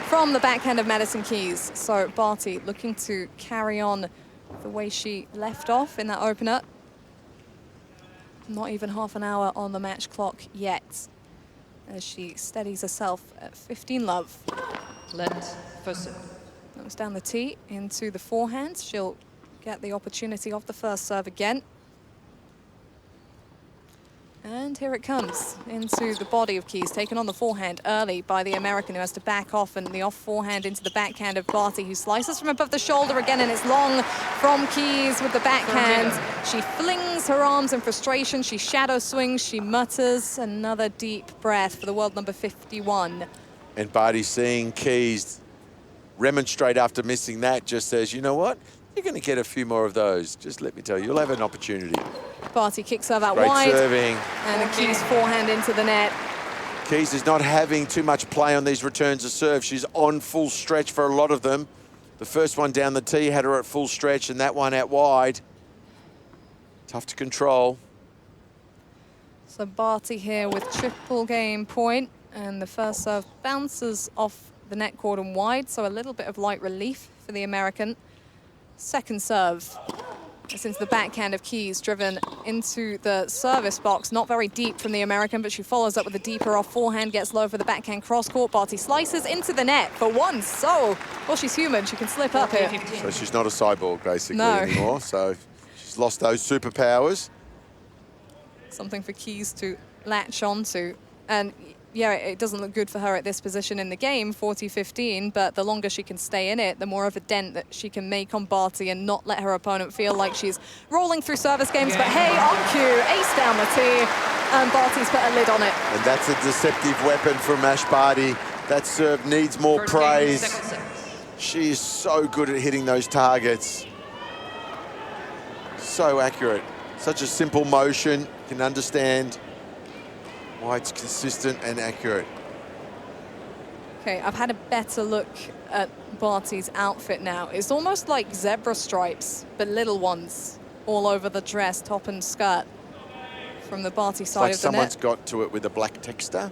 from the backhand of Madison Keys. So Barty looking to carry on the way she left off in that opener. Not even half an hour on the match clock yet, as she steadies herself at 15 love. Let first serve. That was down the tee into the forehand. She'll get the opportunity of the first serve again. And here it comes into the body of Keys, taken on the forehand early by the American, who has to back off, and the off forehand into the backhand of Barty, who slices from above the shoulder again, and it's long from Keys with the backhand. She flings her arms in frustration, she shadow swings, she mutters. Another deep breath for the world number 51. And Barty, seeing Keys remonstrate after missing that, just says, you know what? You're going to get a few more of those. Just let me tell you, you'll have an opportunity. Barty kicks serve out Great wide. Serving. And the Keys forehand into the net. Keys is not having too much play on these returns of serve. She's on full stretch for a lot of them. The first one down the tee had her at full stretch, and that one out wide. Tough to control. So Barty here with triple game point, and the first serve bounces off the net cord and wide, so a little bit of light relief for the American. Second serve. It's into the backhand of Keys, driven into the service box. Not very deep from the American, but she follows up with a deeper off forehand, gets low for the backhand cross-court. Barty slices into the net for once. So, well, she's human. She can slip up here. So she's not a cyborg, basically, No. anymore. So she's lost those superpowers. Something for Keys to latch onto. And yeah, it doesn't look good for her at this position in the game, 40-15, but the longer she can stay in it, the more of a dent that she can make on Barty and not let her opponent feel like she's rolling through service games. But hey, on cue, ace down the tee, and Barty's put a lid on it. And that's a deceptive weapon from Ash Barty. That serve needs more praise. She is so good at hitting those targets. So accurate. Such a simple motion. You can understand why it's consistent and accurate. Okay, I've had a better look at Barty's outfit now. It's almost like zebra stripes, but little ones all over the dress, top and skirt, from the Barty side Like of the net. someone's got to it with a black texter.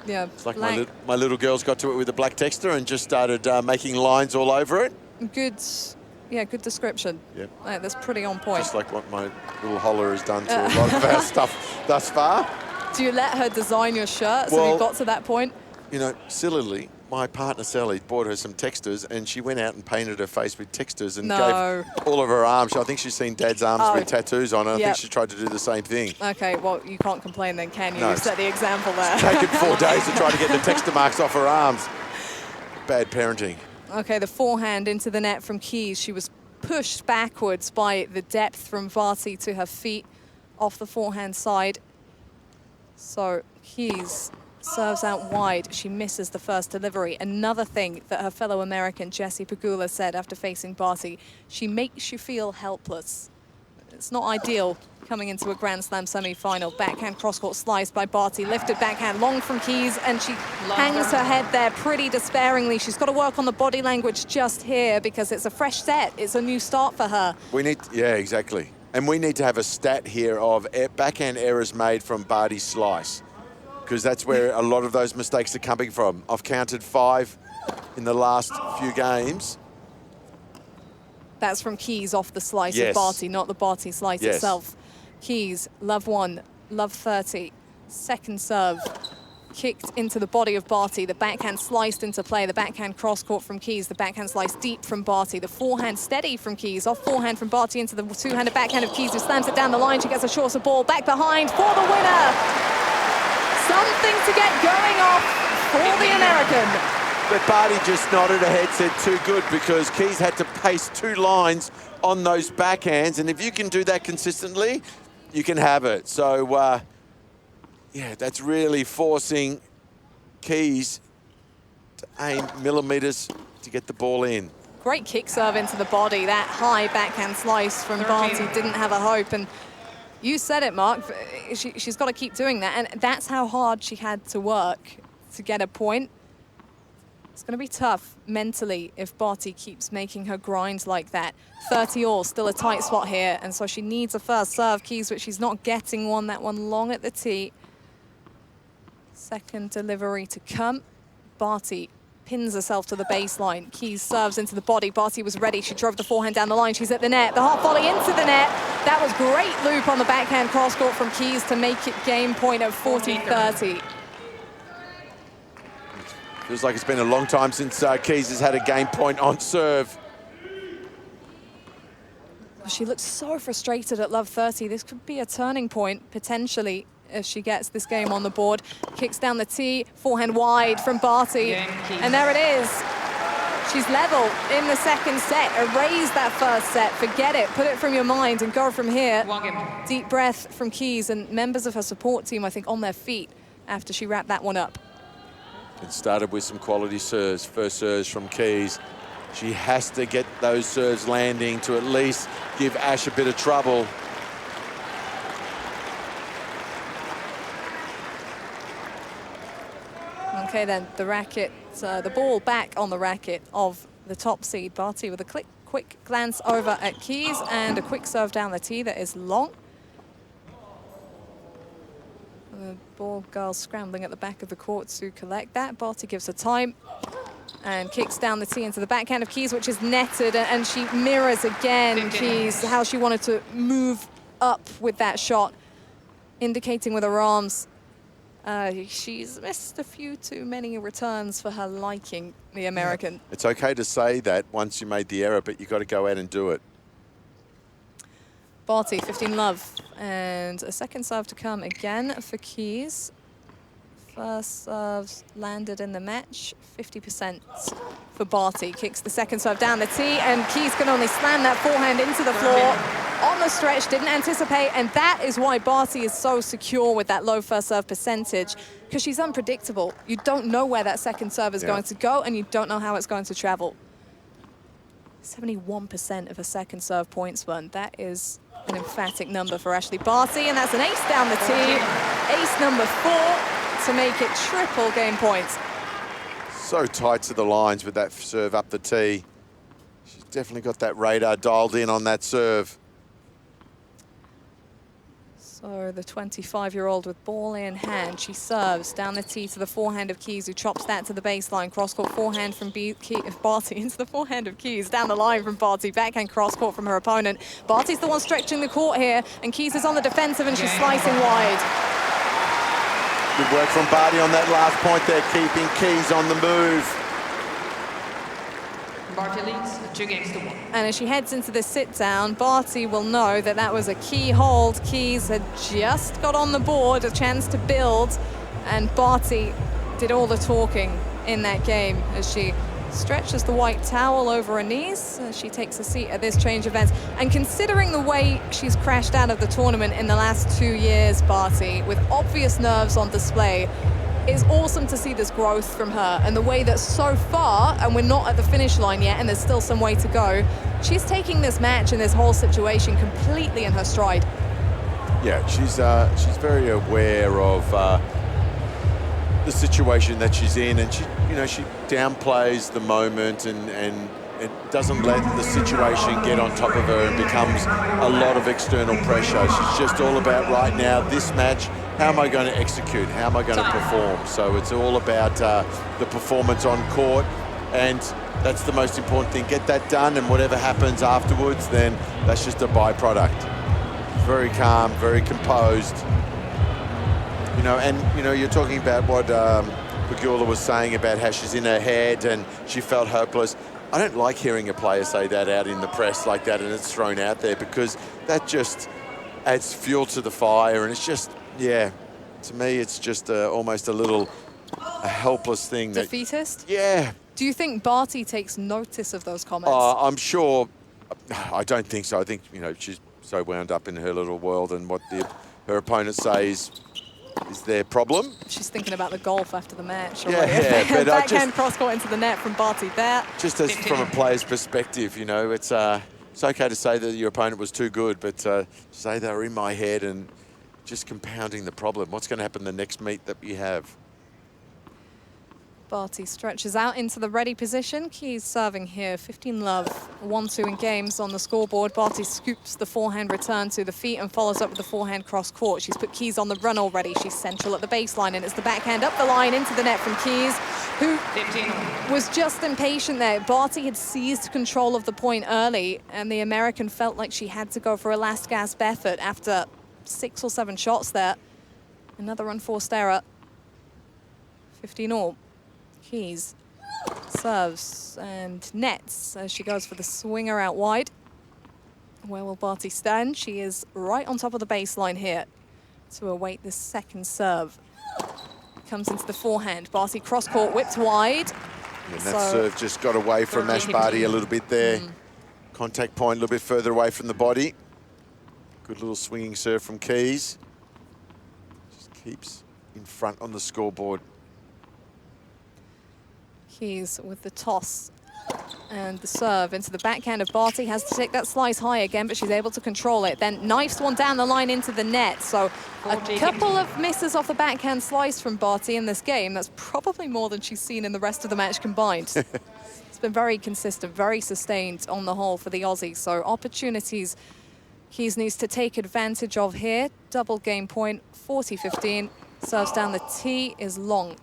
Yeah, It's like my little girl's got to it with a black texter and just started making lines all over it. good description. Yep. That's pretty on point. Just like what my little holler has done to a lot of our stuff thus far. Do you let her design your shirt so Well, you've got to that point? You know, sillily, my partner Sally bought her some texters and she went out and painted her face with texters and No. gave all of her arms. I think she's seen Dad's arms Oh. with tattoos on it. I Yep. think she tried to do the same thing. Okay, well, you can't complain then, can you? No, You've set the example there. Taken 4 days to try to get the texter marks off her arms. Bad parenting. Okay, the forehand into the net from Keys. She was pushed backwards by the depth from Barty to her feet off the forehand side. So Keys serves out wide. She misses the first delivery. Another thing that her fellow American Jessie Pegula said after facing Barty, she makes you feel helpless. It's not ideal coming into a Grand Slam semi-final. Backhand cross-court slice by Barty, lifted backhand long from Keys, and she hangs her head there pretty despairingly. She's got to work on the body language just here because it's a fresh set. It's a new start for her. We need, yeah, exactly. And we need to have a stat here of backhand errors made from Barty's slice, because that's where a lot of those mistakes are coming from. I've counted 5 in the last few games. That's from Keys off the slice Yes. of Barty, not the Barty slice Yes. itself. Keys, love 1, love 30. Second serve, kicked into the body of Barty. The backhand sliced into play. The backhand cross-court from Keys. The backhand slice deep from Barty. The forehand steady from Keys. Off forehand from Barty into the two-handed backhand of Keys, who slams it down the line. She gets a shorter ball. Back behind for the winner. Something to get going off for the American. But Barty just nodded her head, said too good, because Keys had to pace 2 lines on those backhands. And if you can do that consistently, you can have it. So, yeah, that's really forcing Keys to aim millimetres to get the ball in. Great kick serve into the body. That high backhand slice from Barty didn't have a hope. And you said it, Mark. She's got to keep doing that. And that's how hard she had to work to get a point. It's going to be tough mentally if Barty keeps making her grind like that. 30 all, still a tight spot here. And so she needs a first serve, Keys, but she's not getting one. That one long at the tee. Second delivery to come. Barty pins herself to the baseline. Keys serves into the body. Barty was ready. She drove the forehand down the line. She's at the net. The half volley into the net. That was great loop on the backhand cross-court from Keys to make it game point at 40-30. Feels like it's been a long time since Keys has had a game point on serve. She looks so frustrated at love 30. This could be a turning point, potentially, if she gets this game on the board. Kicks down the tee, forehand wide from Barty. And there it is. She's level in the second set. Erase that first set, forget it, put it from your mind and go from here. Deep breath from Keys, and members of her support team, I think, on their feet after she wrapped that one up. It started with some quality serves. First serves from Keys. She has to get those serves landing to at least give Ash a bit of trouble. Okay then, the racket, the ball back on the racket of the top seed. Barty with a quick glance over at Keys and a quick serve down the tee that is long. The ball girl scrambling at the back of the court to collect that. Barty gives her time and kicks down the tee into the backhand of Keys, which is netted, and she mirrors again Keys, how she wanted to move up with that shot, indicating with her arms. She's missed a few too many returns for her liking, the American. Yeah. It's okay to say that once you made the error, but you've got to go out and do it. Barty, 15 love, and a second serve to come again for Keys. First serves landed in the match, 50% for Barty. Kicks the second serve down the tee, and Keys can only slam that forehand into the floor on the stretch, didn't anticipate, and that is why Barty is so secure with that low first serve percentage, because she's unpredictable. You don't know where that second serve is going to go, and you don't know how it's going to travel. 71% of a second serve points won. That is an emphatic number for Ashleigh Barty, and that's an ace down the tee. Ace number 4 to make it triple game points. So tight to the lines with that serve up the tee. She's definitely got that radar dialed in on that serve. So the 25-year-old with ball in hand, she serves down the tee to the forehand of Keys, who chops that to the baseline. Cross-court forehand from Barty into the forehand of Keys. Down the line from Barty, backhand cross-court from her opponent. Barty's the one stretching the court here, and Keys is on the defensive, and she's slicing wide. Good work from Barty on that last point there, keeping Keys on the move. Barty leads 2-1. And as she heads into the sit-down, Barty will know that that was a key hold. Keys had just got on the board, a chance to build, and Barty did all the talking in that game as she stretches the white towel over her knees as she takes a seat at this change of events. And considering the way she's crashed out of the tournament in the last 2 years, Barty, with obvious nerves on display, it's awesome to see this growth from her, and the way that so far, and we're not at the finish line yet and there's still some way to go, she's taking this match and this whole situation completely in her stride. Yeah, she's very aware of the situation that she's in, and she downplays the moment and it doesn't let the situation get on top of her and becomes a lot of external pressure. She's just all about right now, this match, how am I going to execute? How am I going to perform? So it's all about the performance on court, and that's the most important thing. Get that done, and whatever happens afterwards, then that's just a byproduct. Very calm, very composed. You're talking about what Pegula was saying about how she's in her head and she felt hopeless. I don't like hearing a player say that out in the press like that, and it's thrown out there, because that just adds fuel to the fire, and it's just, yeah, to me, it's just almost a helpless thing. Defeatist? Yeah. Do you think Barty takes notice of those comments? I'm sure. I don't think so. I think, she's so wound up in her little world, and what her opponent says is their problem. She's thinking about the golf after the match. Yeah, but backhand cross-court into the net from Barty there. Just as from a player's perspective, it's okay to say that your opponent was too good, but say they were in my head and just compounding the problem. What's going to happen the next meet that we have? Barty stretches out into the ready position. Keys serving here, 15 love, 1-2 in games on the scoreboard. Barty scoops the forehand return to the feet and follows up with the forehand cross court. She's put Keys on the run already. She's central at the baseline, and it's the backhand up the line into the net from Keys, who was just impatient there. Barty had seized control of the point early, and the American felt like she had to go for a last gasp effort after 6 or 7 shots there. Another unforced error. 15-all. Keys serves and nets as she goes for the swinger out wide. Where will Barty stand? She is right on top of the baseline here to await the second serve. Comes into the forehand. Barty cross-court, whipped wide. And that serve just got away from Ash Barty a little bit there. Contact point a little bit further away from the body. Good little swinging serve from Keys. Just keeps in front on the scoreboard. Keys with the toss and the serve into the backhand of Barty. Has to take that slice high again, but she's able to control it. Then knifes one down the line into the net. So a couple of misses off the backhand slice from Barty in this game. That's probably more than she's seen in the rest of the match combined. It's been very consistent, very sustained on the whole for the Aussies. So opportunities Keys needs to take advantage of here. Double game point, 40-15. Serves down the tee is long.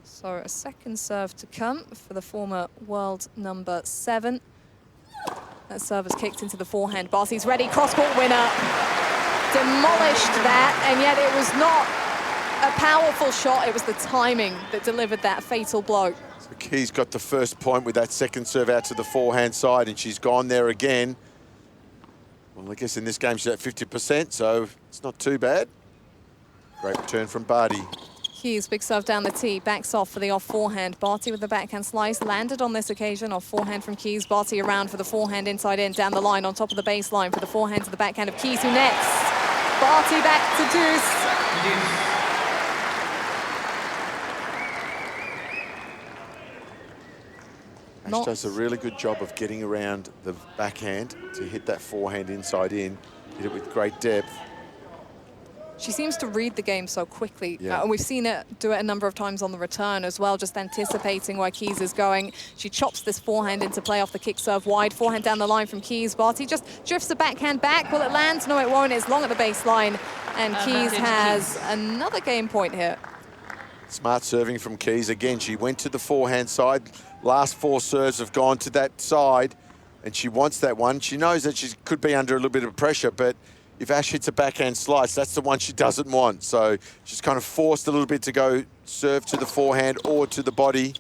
So a second serve to come for the former world number 7. That serve is kicked into the forehand. Barty's ready, cross-court winner. Demolished that, and yet it was not a powerful shot. It was the timing that delivered that fatal blow. So Keys got the first point with that second serve out to the forehand side, and she's gone there again. Well, I guess in this game she's at 50%, so it's not too bad. Great return from Barty. Keys, big serve down the tee, backs off for the off forehand. Barty with the backhand slice, landed on this occasion off forehand from Keys. Barty around for the forehand inside in, down the line on top of the baseline for the forehand to the backhand of Keys, who nets. Barty back to deuce. Ash does a really good job of getting around the backhand to hit that forehand inside in, hit it with great depth. She seems to read the game so quickly. Yeah. And we've seen it do it a number of times on the return as well, just anticipating where Keys is going. She chops this forehand into play off the kick serve wide. Forehand down the line from Keys. Barty just drifts the backhand back. Will it land? No, it won't. It's long at the baseline. And Keys has another game point here. Smart serving from Keys. Again, she went to the forehand side. Last 4 serves have gone to that side, and she wants that one. She knows that she could be under a little bit of pressure, but if Ash hits a backhand slice, that's the one she doesn't want. So she's kind of forced a little bit to go serve to the forehand or to the body.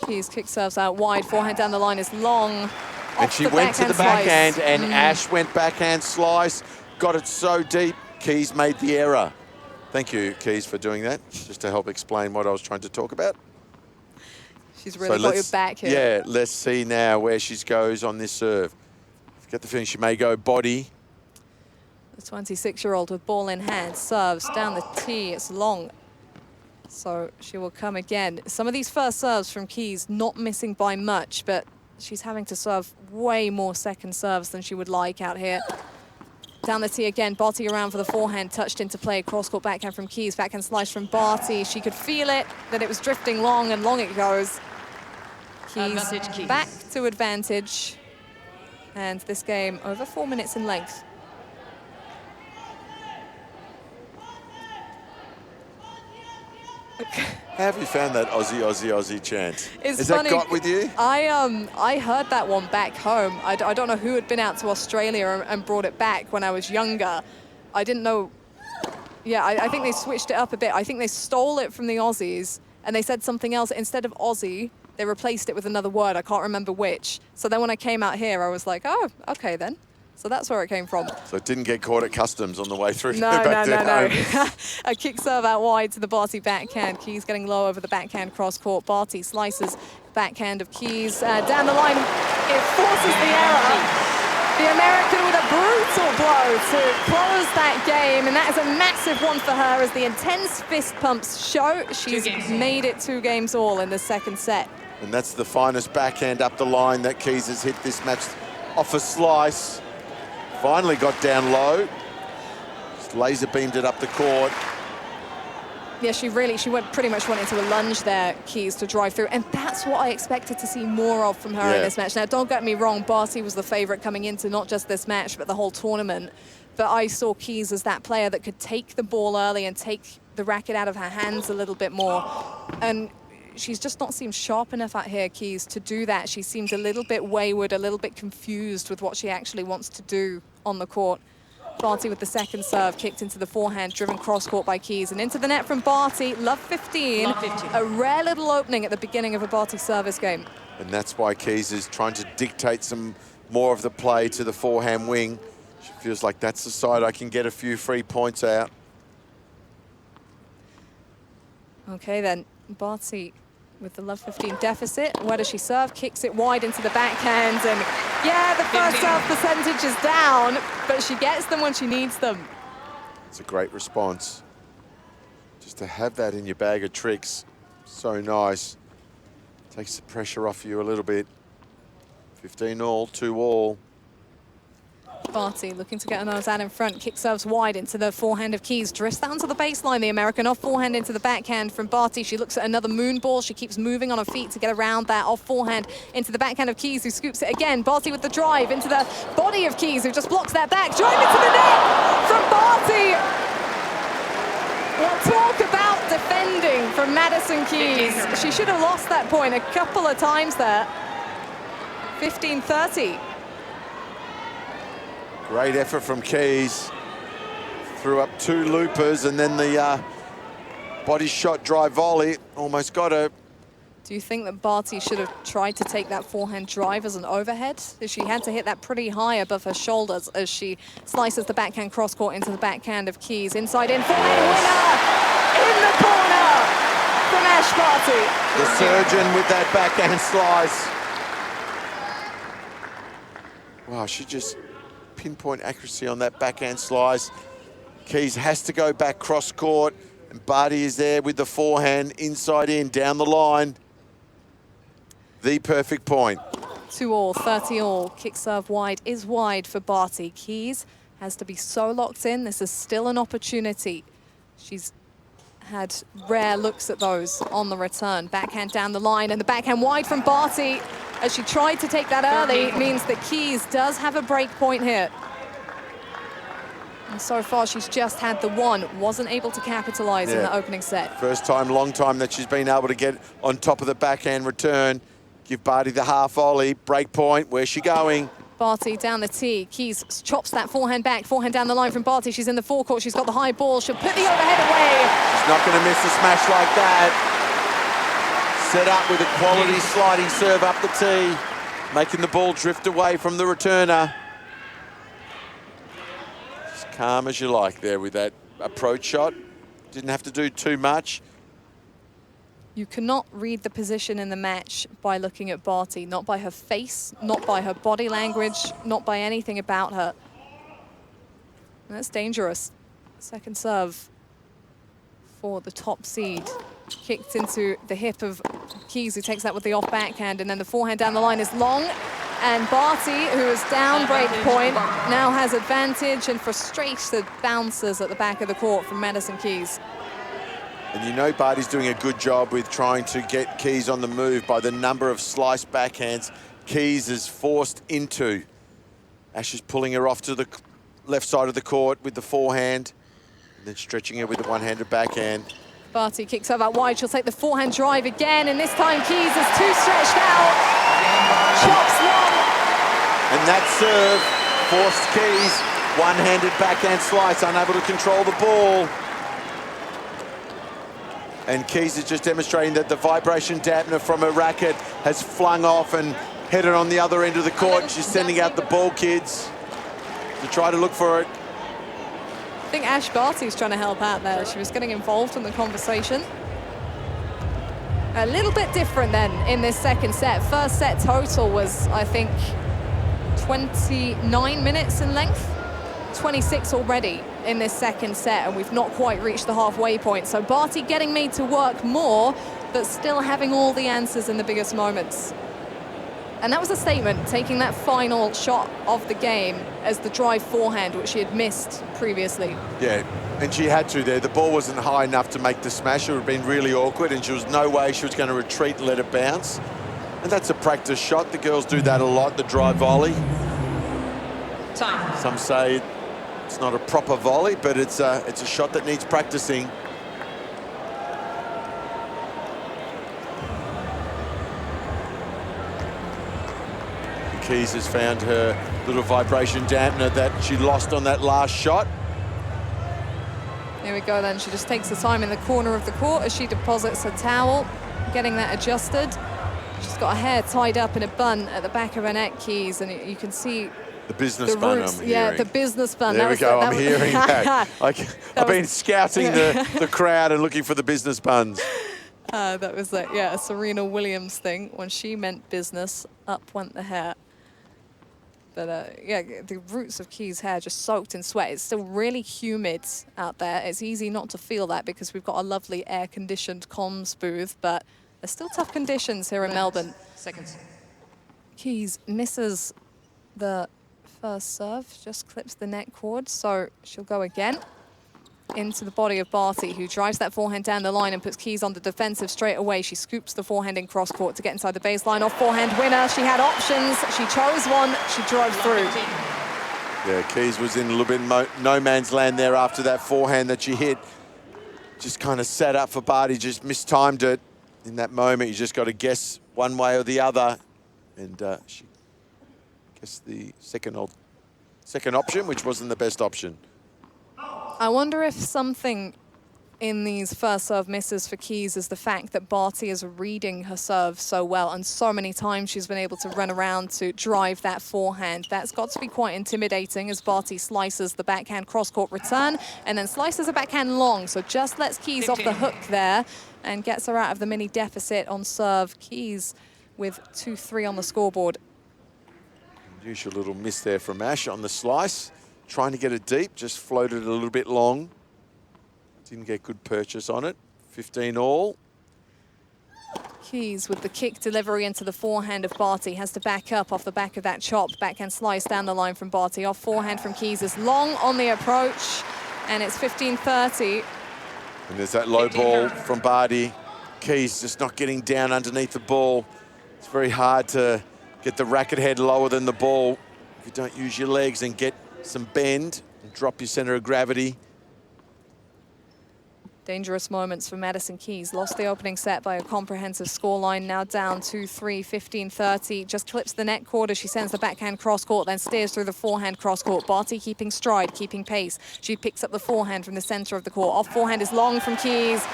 Keys kick serves out wide. Forehand down the line is long. And she went to the backhand, and Ash went backhand slice. Got it so deep, Keys made the error. Thank you, Keys, for doing that, just to help explain what I was trying to talk about. She's really got your back here. Yeah, let's see now where she goes on this serve. Get the feeling she may go body. The 26-year-old with ball in hand serves down the tee. It's long. So she will come again. Some of these first serves from Keys not missing by much, but she's having to serve way more second serves than she would like out here. Down the tee again, Barty around for the forehand, touched into play, cross-court backhand from Keys, backhand slice from Barty. She could feel it, that it was drifting long, and long it goes. Keys back to advantage. And this game over 4 minutes in length. How have you found that Aussie, Aussie, Aussie chant? It's Has funny. that got with you? I heard that one back home. I don't know who had been out to Australia and brought it back when I was younger. I didn't know. Yeah, I think they switched it up a bit. I think they stole it from the Aussies and they said something else. Instead of Aussie, they replaced it with another word. I can't remember which. So then when I came out here, I was like, oh, okay then. So that's where it came from. So it didn't get caught at customs on the way through. No. A kick serve out wide to the Barty backhand. Keys getting low over the backhand cross court. Barty slices backhand of Keys. Down the line, it forces the error. The American with a brutal blow to close that game. And that is a massive one for her as the intense fist pumps show. She's made it 2 games all in the second set. And that's the finest backhand up the line that Keys has hit this match off a slice. Finally got down low. Just laser beamed it up the court. Yeah, she pretty much went into a lunge there, Keys, to drive through. And that's what I expected to see more of from her in this match. Now, don't get me wrong, Barty was the favorite coming into not just this match, but the whole tournament. But I saw Keys as that player that could take the ball early and take the racket out of her hands a little bit more. And she's just not seemed sharp enough out here, Keys, to do that. She seemed a little bit wayward, a little bit confused with what she actually wants to do on the court. Barty with the second serve, kicked into the forehand, driven cross-court by Keys. And into the net from Barty, love 15. A rare little opening at the beginning of a Barty service game. And that's why Keys is trying to dictate some more of the play to the forehand wing. She feels like that's the side I can get a few free points out. Okay, then, Barty with the love 15 deficit. Where does she serve? Kicks it wide into the backhand. And yeah, the first serve percentage is down, but she gets them when she needs them. It's a great response. Just to have that in your bag of tricks, so nice. Takes the pressure off you a little bit. 15 all, 2 all. Barty looking to get another out in front. Kick serves wide into the forehand of Keys. Drifts that onto the baseline, the American. Off forehand into the backhand from Barty. She looks at another moon ball. She keeps moving on her feet to get around that. Off forehand into the backhand of Keys, who scoops it again. Barty with the drive into the body of Keys, who just blocks that back. Drive into the net from Barty. Well, talk about defending from Madison Keys. She should have lost that point a couple of times there. 15-30. Great effort from Keys. Threw up 2 loopers and then the body shot drive volley. Almost got her. Do you think that Barty should have tried to take that forehand drive as an overhead? She had to hit that pretty high above her shoulders as she slices the backhand cross-court into the backhand of Keys. Inside in, forehand winner! In the corner from Ash Barty. The surgeon with that backhand slice. Wow, she just pinpoint accuracy on that backhand slice. Keys has to go back cross-court, and Barty is there with the forehand, inside in, down the line. The perfect point. 2-all, 30-all. Kick serve wide is wide for Barty. Keys has to be so locked in. This is still an opportunity. She's had rare looks at those on the return. Backhand down the line, and the backhand wide from Barty. As she tried to take that early, means that Keys does have a break point here. And so far, she's just had the one. Wasn't able to capitalize in the opening set. First time, long time that she's been able to get on top of the backhand return. Give Barty the half volley, break point. Where's she going? Barty down the tee. Keys chops that forehand back. Forehand down the line from Barty. She's in the forecourt. She's got the high ball. She'll put the overhead away. She's not going to miss a smash like that. Set up with a quality sliding serve up the tee, making the ball drift away from the returner. As calm as you like there with that approach shot. Didn't have to do too much. You cannot read the position in the match by looking at Barty, not by her face, not by her body language, not by anything about her. And that's dangerous. Second serve for the top seed. Kicked into the hip of Keys, who takes that with the off backhand, and then the forehand down the line is long. And Barty, who is down break point, now has advantage and frustrated bounces at the back of the court from Madison Keys. And you know Barty's doing a good job with trying to get Keys on the move by the number of slice backhands Keys is forced into. Ash is pulling her off to the left side of the court with the forehand, and then stretching her with the one-handed backhand. Barty kicks over out wide. She'll take the forehand drive again, and this time Keys is too stretched out. Chops long. And that serve forced Keys, one-handed backhand slice, unable to control the ball. And Keys is just demonstrating that the vibration dampener from her racket has flung off and headed on the other end of the court. She's sending out the ball kids to try to look for it. I think Ash Barty was trying to help out there. She was getting involved in the conversation. A little bit different then in this second set. First set total was, I think, 29 minutes in length. 26 already in this second set, and we've not quite reached the halfway point. So Barty getting made to work more, but still having all the answers in the biggest moments. And that was a statement, taking that final shot of the game as the drive forehand, which she had missed previously. Yeah, and she had to there. The ball wasn't high enough to make the smash. It would have been really awkward, and she was no way she was going to retreat and let it bounce. And that's a practice shot. The girls do that a lot, the drive volley. Time. Some say it's not a proper volley, but it's a shot that needs practicing. Keys has found her little vibration dampener that she lost on that last shot. There we go then. She just takes the time in the corner of the court as she deposits her towel, getting that adjusted. She's got her hair tied up in a bun at the back of her neck, Keys, and you can see the business bun, I'm hearing. Yeah, the business bun. There we go, I'm hearing that. I've been scouting the crowd and looking for the business buns. That was a Serena Williams thing. When she meant business, up went the hair. But yeah, the roots of Keys' hair just soaked in sweat. It's still really humid out there. It's easy not to feel that because we've got a lovely air-conditioned comms booth, but there's still tough conditions here in Melbourne. Seconds. Keys misses the First serve just clips the net cord, so she'll go again into the body of Barty, who drives that forehand down the line and puts Keys on the defensive straight away. She scoops the forehand in cross court to get inside the baseline. Off forehand winner. She had options. She chose one. She drove through. Yeah, Keys was in a little bit no man's land there after that forehand that she hit. Just kind of sat up for Barty, just mistimed it. In that moment, you just got to guess one way or the other. And she guessed the second option, which wasn't the best option. I wonder if something in these first serve misses for Keys is the fact that Barty is reading her serve so well, and so many times she's been able to run around to drive that forehand. That's got to be quite intimidating as Barty slices the backhand cross-court return and then slices a backhand long, so just lets Keys off the hook there and gets her out of the mini deficit on serve. Keys with 2-3 on the scoreboard. Usual little miss there from Ash on the slice. Trying to get it deep, just floated it a little bit long. Didn't get good purchase on it. 15 all. Keys with the kick delivery into the forehand of Barty. Has to back up off the back of that chop. Backhand slice down the line from Barty. Off forehand from Keys is long on the approach. And it's 15-30. And there's that low ball from Barty. Keys just not getting down underneath the ball. It's very hard to get the racket head lower than the ball if you don't use your legs and get some bend and drop your center of gravity. Dangerous moments for Madison Keys. Lost the opening set by a comprehensive scoreline. Now down 2-3, 15-30. Just clips the net cord as she sends the backhand cross-court, then steers through the forehand cross-court. Barty keeping stride, keeping pace. She picks up the forehand from the center of the court. Off forehand is long from Keys,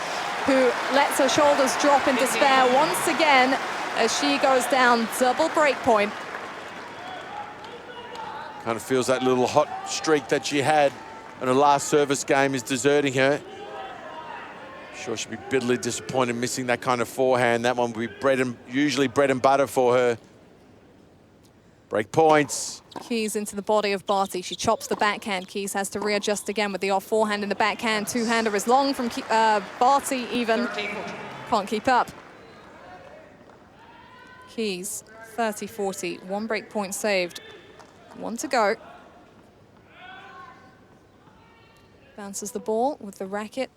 who lets her shoulders drop in despair once again as she goes down double break point. Kind of feels that little hot streak that she had in her last service game is deserting her. Sure, she'll be bitterly disappointed missing that kind of forehand. That one would be usually bread and butter for her. Break points. Keys into the body of Barty. She chops the backhand. Keys has to readjust again with the off forehand in the backhand. Two-hander is long from Barty even. Can't keep up. Keys, 30-40. One break point saved. One to go. Bounces the ball with the racket.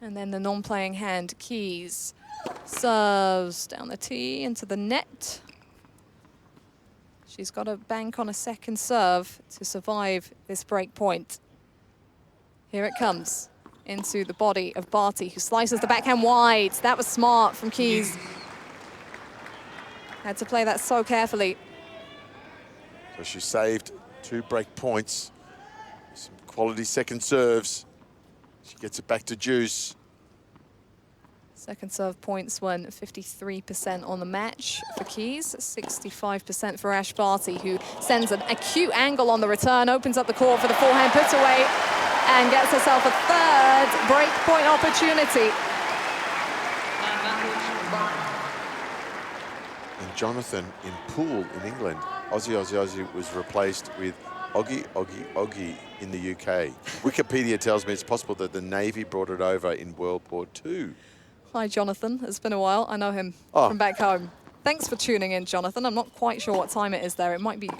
And then the non-playing hand, Keys. Serves down the tee into the net. She's got to bank on a second serve to survive this break point. Here it comes into the body of Barty, who slices the backhand wide. That was smart from Keys. Had to play that so carefully. So she saved 2 break points. Some quality second serves. She gets it back to juice. Second serve points won 53% on the match for Keys, 65% for Ash Barty, who sends an acute angle on the return, opens up the court for the forehand put away, and gets herself a third break point opportunity. And Jonathan in pool in England, Aussie was replaced with Oggy in the UK. Wikipedia tells me it's possible that the Navy brought it over in World War II. Hi, Jonathan. It's been a while. I know him from back home. Thanks for tuning in, Jonathan. I'm not quite sure what time it is there. It might be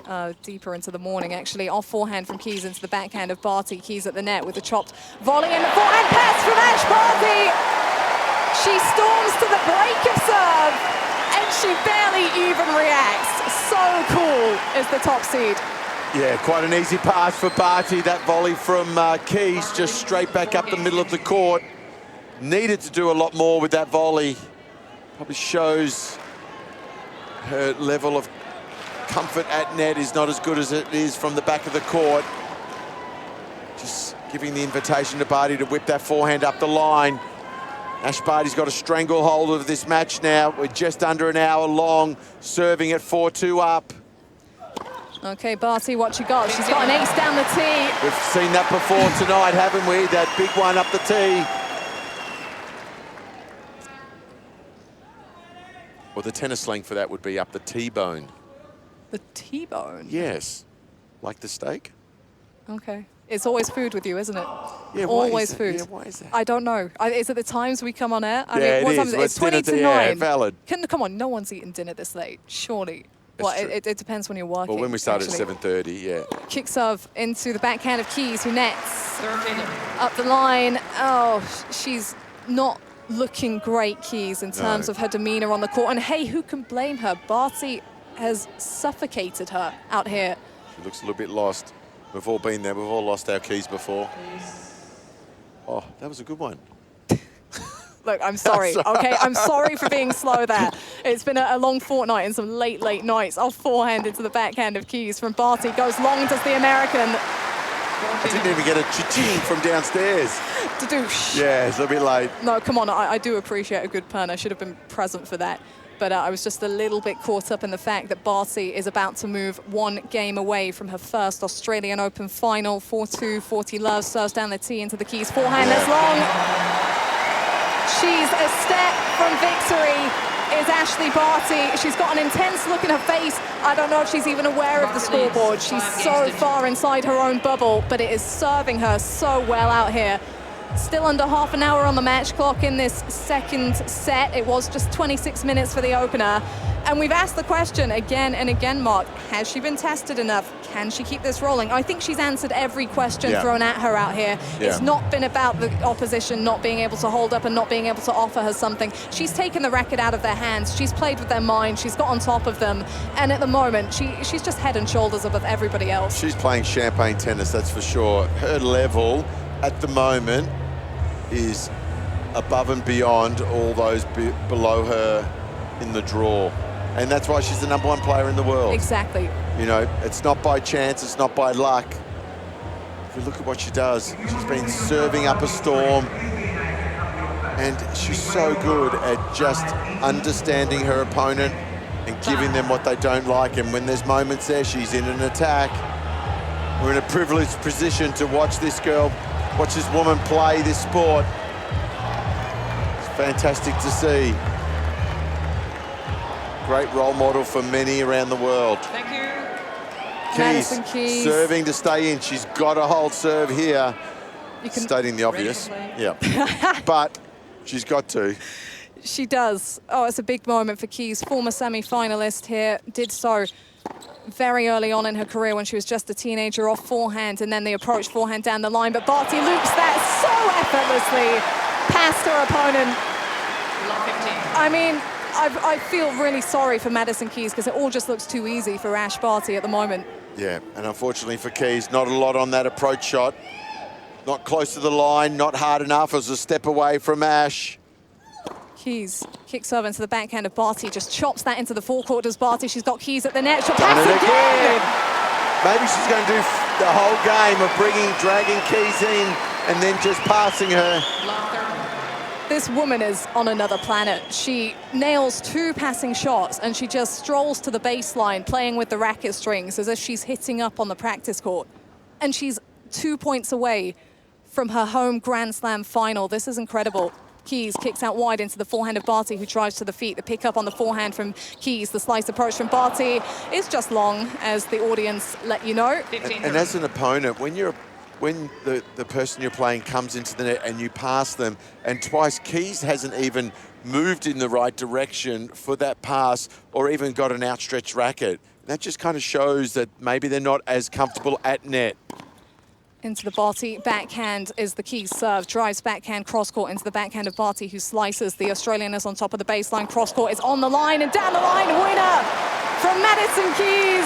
deeper into the morning, actually. Off forehand from Keys into the backhand of Barty. Keys at the net with a chopped volley and the forehand pass from Ash Barty. She storms to the break of serve, and she barely even reacts. So cool is the top seed. Yeah, quite an easy pass for Barty. That volley from Keys just straight back up the middle of the court. Needed to do a lot more with that volley. Probably shows her level of comfort at net is not as good as it is from the back of the court. Just giving the invitation to Barty to whip that forehand up the line. Ash Barty's got a stranglehold of this match now. We're just under an hour long, serving at 4-2 up. Okay, Barty, what you got? She's got an ace down the tee. We've seen that before tonight, haven't we? That big one up the tee. Well, the tennis slang for that would be up the T-bone. The T-bone? Yes. Like the steak? Okay. It's always food with you, isn't it? Yeah, always food. Yeah, why is that? I don't know. Is it the times we come on air? I yeah, mean, what it time is. It's 20 to 9. Yeah, valid. Come on, no one's eating dinner this late, surely. Well, it depends when you're working. Well, when we started actually. at 7:30, yeah. Kick serve into the backhand of Keys, who nets. Up the line. Oh, she's not looking great, Keys, in terms of her demeanor on the court. And hey, who can blame her? Barty has suffocated her out here. She looks a little bit lost. We've all been there. We've all lost our keys before. Oh, that was a good one. Look, I'm sorry, okay? I'm sorry for being slow there. It's been a long fortnight and some late nights. I'll forehand into the backhand of Keys from Barty. Goes long, does the American. I didn't even get a cha-ching from downstairs. Dadoosh. Yeah, it's a bit late. No, come on, I do appreciate a good pun. I should have been present for that. But I was just a little bit caught up in the fact that Barty is about to move one game away from her first Australian Open final. 4-2, 40 love, serves down the tee into the Keys forehand. That's long. She's a step from victory, is Ashleigh Barty. She's got an intense look in her face. I don't know if she's even aware of the scoreboard. She's so far inside her own bubble, but it is serving her so well out here. Still under half an hour on the match clock in this second set. It was just 26 minutes for the opener. And we've asked the question again and again, Mark, has she been tested enough? Can she keep this rolling? I think she's answered every question thrown at her out here. It's not been about the opposition not being able to hold up and not being able to offer her something. She's taken the racket out of their hands. She's played with their mind. She's got on top of them. And at the moment, she's just head and shoulders above everybody else. She's playing champagne tennis, that's for sure. Her level at the moment is above and beyond all those below her in the draw. And that's why she's the #1 player in the world. Exactly. You know, it's not by chance, it's not by luck. If you look at what she does, she's been serving up a storm. And she's so good at just understanding her opponent and giving them what they don't like. And when there's moments there, she's in an attack. We're in a privileged position to watch this girl, watch this woman play this sport. It's fantastic to see. Great role model for many around the world. Thank you. Madison Keys. Serving to stay in. She's got a hold serve here. Stating the obvious. Yeah. But she's got to. She does. Oh, it's a big moment for Keys. Former semi-finalist here. Did so very early on in her career when she was just a teenager, off forehand, and then the approach forehand down the line. But Barty loops that so effortlessly past her opponent. I mean, I feel really sorry for Madison Keys because it all just looks too easy for Ash Barty at the moment. Yeah, and unfortunately for Keys, not a lot on that approach shot. Not close to the line, not hard enough. It was a step away from Ash. Keys kicks over into the backhand of Barty, just chops that into the forecourt. Does Barty? She's got Keys at the net. She'll pass again. Maybe she's going to do the whole game of dragging Keys in and then just passing her. This woman is on another planet. She nails 2 passing shots and she just strolls to the baseline playing with the racket strings as if she's hitting up on the practice court. And she's 2 points away from her home Grand Slam final. This is incredible. Keys kicks out wide into the forehand of Barty, who drives to the feet. The pick up on the forehand from Keys. The slice approach from Barty is just long, as the audience let you know. And as an opponent, when the person you're playing comes into the net and you pass them, and twice Keys hasn't even moved in the right direction for that pass or even got an outstretched racket. That just kind of shows that maybe they're not as comfortable at net. Into the Barty backhand is the Keys serve. Drives backhand cross-court into the backhand of Barty, who slices. The Australian is on top of the baseline. Cross-court is on the line and down the line. Winner from Madison Keys.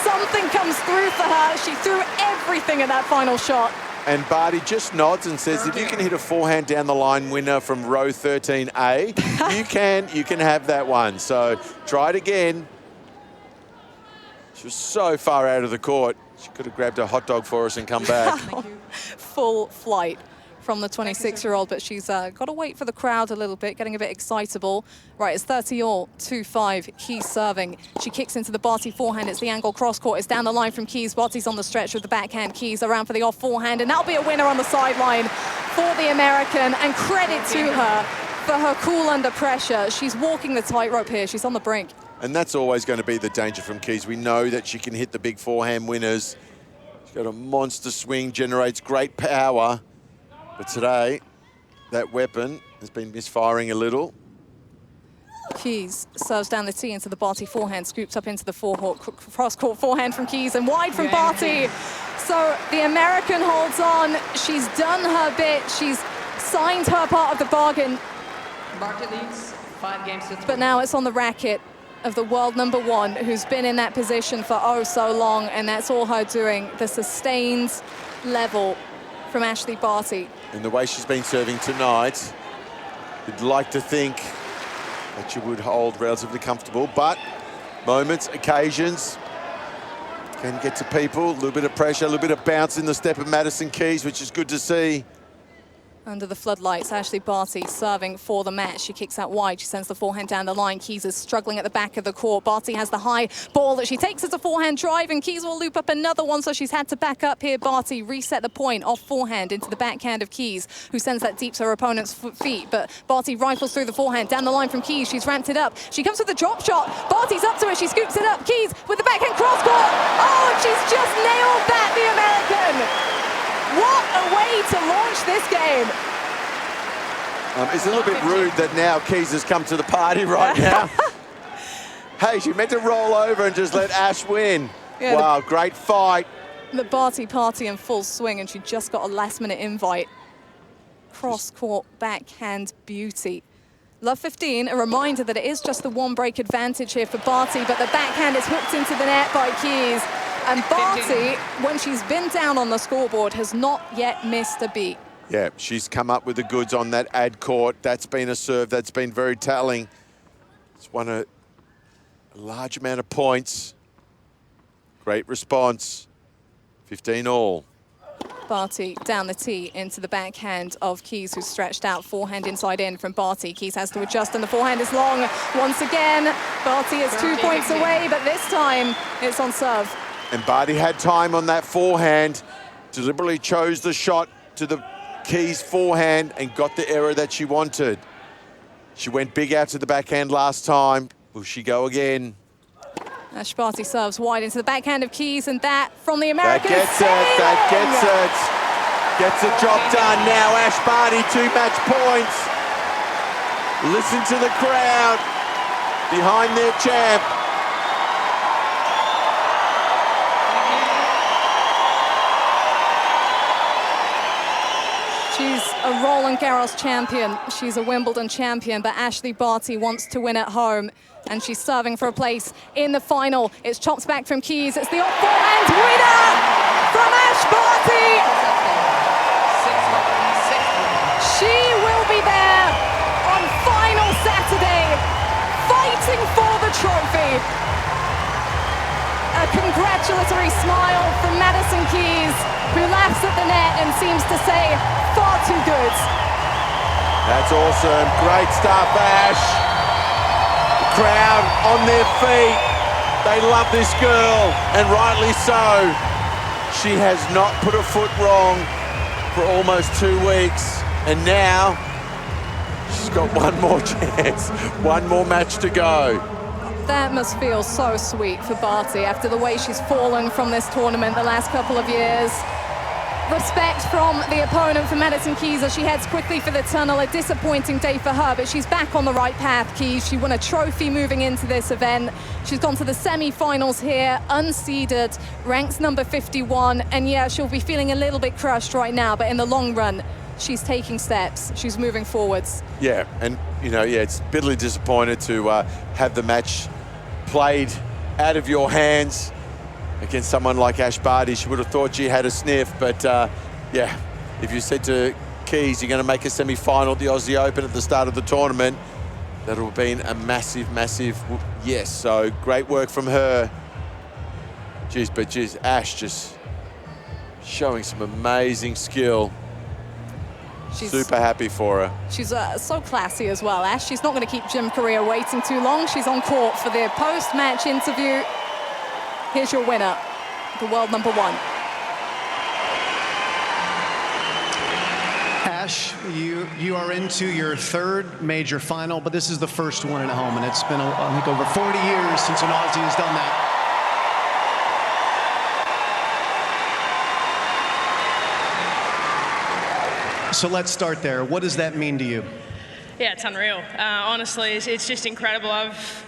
Something comes through for her. She threw everything at that final shot. And Barty just nods and says, if you can hit a forehand down the line winner from row 13A, you can have that one. So try it again. She was so far out of the court. She could have grabbed a hot dog for us and come back. Full flight from the 26-year-old, but she's got to wait for the crowd a little bit, getting a bit excitable. Right, it's 30-all, 2-5, Keys serving. She kicks into the Barty forehand. It's the angle cross-court. It's down the line from Keys. Barty's on the stretch with the backhand. Keys around for the off forehand, and that'll be a winner on the sideline for the American. And credit to her for her cool under pressure. She's walking the tightrope here. She's on the brink. And that's always going to be the danger from Keys. We know that she can hit the big forehand winners. She's got a monster swing, generates great power. But today, that weapon has been misfiring a little. Keys serves down the tee into the Barty forehand, scoops up into the cross-court forehand from Keys and wide from Barty. So the American holds on. She's done her bit. She's signed her part of the bargain. Barty leads 5 games to 3. But now it's on the racket of the world #1, who's been in that position for oh so long, and that's all her doing. The sustained level from Ashleigh Barty. And the way she's been serving tonight, you'd like to think that she would hold relatively comfortable, but moments, occasions can get to people. A little bit of pressure, a little bit of bounce in the step of Madison Keys, which is good to see. Under the floodlights, Ashleigh Barty serving for the match. She kicks out wide. She sends the forehand down the line. Keys is struggling at the back of the court. Barty has the high ball that she takes as a forehand drive, and Keys will loop up another one, so she's had to back up here. Barty reset the point off forehand into the backhand of Keys, who sends that deep to her opponent's feet. But Barty rifles through the forehand down the line from Keys. She's ramped it up. She comes with a drop shot. Barty's up to it. She scoops it up. Keys with the backhand cross court. Oh, and she's just nailed that, the American. What a way to launch this game. It's a little bit rude that now Keys has come to the party right now. Hey, she meant to roll over and just let Ash win. Yeah, wow, great fight. The Barty party in full swing, and she just got a last-minute invite. Cross-court backhand beauty. Love 15, a reminder that it is just the one-break advantage here for Barty, but the backhand is hooked into the net by Keys. And Barty, when she's been down on the scoreboard, has not yet missed a beat. Yeah, she's come up with the goods on that ad court. That's been a serve that's been very telling. It's won a large amount of points. Great response. 15 all. Barty down the tee into the backhand of Keys, who's stretched out forehand inside in from Barty. Keys has to adjust, and the forehand is long once again. Barty is 2 points away, but this time it's on serve. And Barty had time on that forehand, deliberately chose the shot to the Keys forehand and got the error that she wanted. She went big out to the backhand last time. Will she go again? Ash Barty serves wide into the backhand of Keys, and that from the American. That gets it, that gets it. Gets the job done now. Ash Barty, 2 match points. Listen to the crowd behind their champ. She's a Roland Garros champion. She's a Wimbledon champion, but Ashleigh Barty wants to win at home, and she's serving for a place in the final. It's chopped back from Keys. It's the off-forehand winner from Ash Barty. She will be there on final Saturday, fighting for the trophy. A congratulatory smile from Madison Keys, who laughs at the net and seems to say, far too good. That's awesome. Great start for Ash. The crowd on their feet. They love this girl, and rightly so. She has not put a foot wrong for almost 2 weeks, and now she's got one more chance, one more match to go. That must feel so sweet for Barty after the way she's fallen from this tournament the last couple of years. Respect from the opponent for Madison Keys as she heads quickly for the tunnel. A disappointing day for her, but she's back on the right path, Keys. She won a trophy moving into this event. She's gone to the semi-finals here, unseeded, ranked number 51. And yeah, she'll be feeling a little bit crushed right now, but in the long run, she's taking steps. She's moving forwards. Yeah, and you know, yeah, it's bitterly disappointed to have the match played out of your hands against someone like Ash Barty. She would have thought she had a sniff, but yeah, if you said to Keys you're going to make a semi-final at the Aussie Open at the start of the tournament, that would have been a massive, massive yes. So great work from her. Geez, but geez, Ash just showing some amazing skill. She's super happy for her. She's so classy as well, Ash. She's not going to keep Jim Corea waiting too long. She's on court for the post-match interview. Here's your winner, the world #1. Ash, you are into your 3rd major final, but this is the first one at home, and it's been, I think, over 40 years since an Aussie has done that. So let's start there. What does that mean to you? Yeah, it's unreal. Honestly, it's just incredible.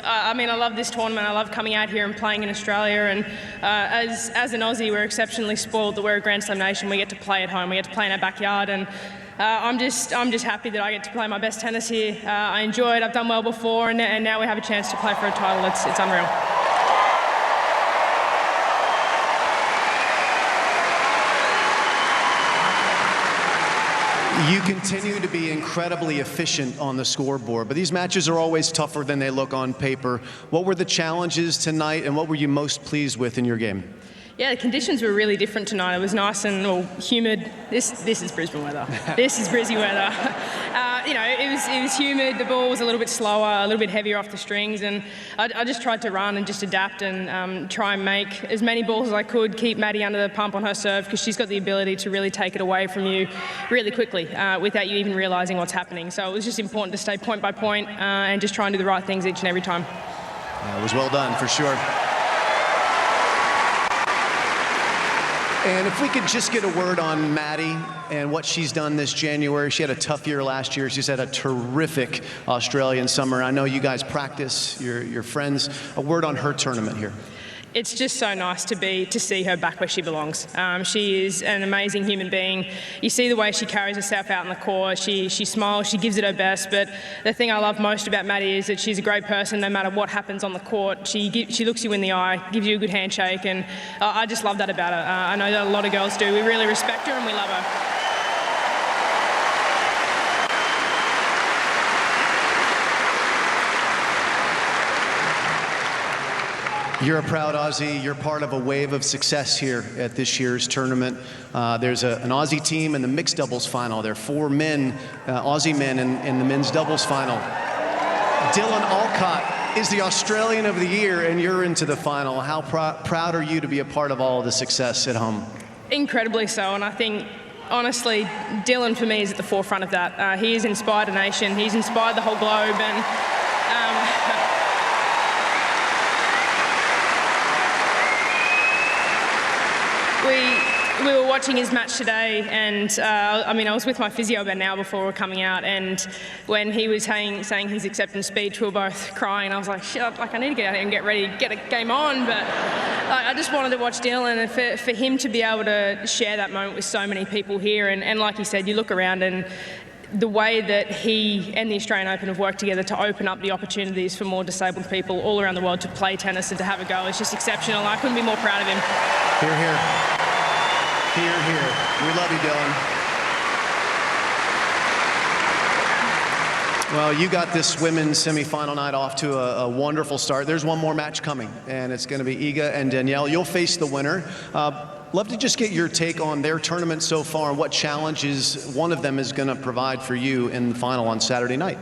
I mean, I love this tournament. I love coming out here and playing in Australia. And as an Aussie, we're exceptionally spoiled that we're a Grand Slam nation. We get to play at home. We get to play in our backyard. And I'm just happy that I get to play my best tennis here. I enjoy it. I've done well before, and now we have a chance to play for a title. It's unreal. You continue to be incredibly efficient on the scoreboard, but these matches are always tougher than they look on paper. What were the challenges tonight, and what were you most pleased with in your game? Yeah, the conditions were really different tonight. It was nice and humid. This is Brisbane weather. This is Brizzy weather. You know, it was humid. The ball was a little bit slower, a little bit heavier off the strings, and I just tried to run and just adapt and try and make as many balls as I could, keep Maddie under the pump on her serve, because she's got the ability to really take it away from you really quickly without you even realising what's happening. So it was just important to stay point by point and just try and do the right things each and every time. It was well done, for sure. And if we could just get a word on Maddie and what she's done this January. She had a tough year last year. She's had a terrific Australian summer. I know you guys practice, your friends. A word on her tournament here. It's just so nice to see her back where she belongs. She is an amazing human being. You see the way she carries herself out on the court. She smiles, she gives it her best. But the thing I love most about Maddie is that she's a great person no matter what happens on the court. She looks you in the eye, gives you a good handshake, and I just love that about her. I know that a lot of girls do. We really respect her and we love her. You're a proud Aussie. You're part of a wave of success here at this year's tournament. There's an Aussie team in the mixed doubles final. There are 4 men, Aussie men in the men's doubles final. Dylan Alcott is the Australian of the year, and you're into the final. How proud are you to be a part of all of the success at home? Incredibly so, and I think, honestly, Dylan for me is at the forefront of that. He has inspired a nation. He's inspired the whole globe, and we were watching his match today, and I mean, I was with my physio about an hour before we were coming out, and when he was saying his acceptance speech, we were both crying. I was like, shit, I need to get out here and get ready, get a game on, but I just wanted to watch Dylan, and for him to be able to share that moment with so many people here, and like you said, you look around and the way that he and the Australian Open have worked together to open up the opportunities for more disabled people all around the world to play tennis and to have a go is just exceptional. I couldn't be more proud of him. Hear, hear. Hear, hear. We love you, Dylan. Well, you got this women's semifinal night off to a wonderful start. There's one more match coming, and it's going to be Iga and Danielle. You'll face the winner. Love to just get your take on their tournament so far and what challenges one of them is going to provide for you in the final on Saturday night.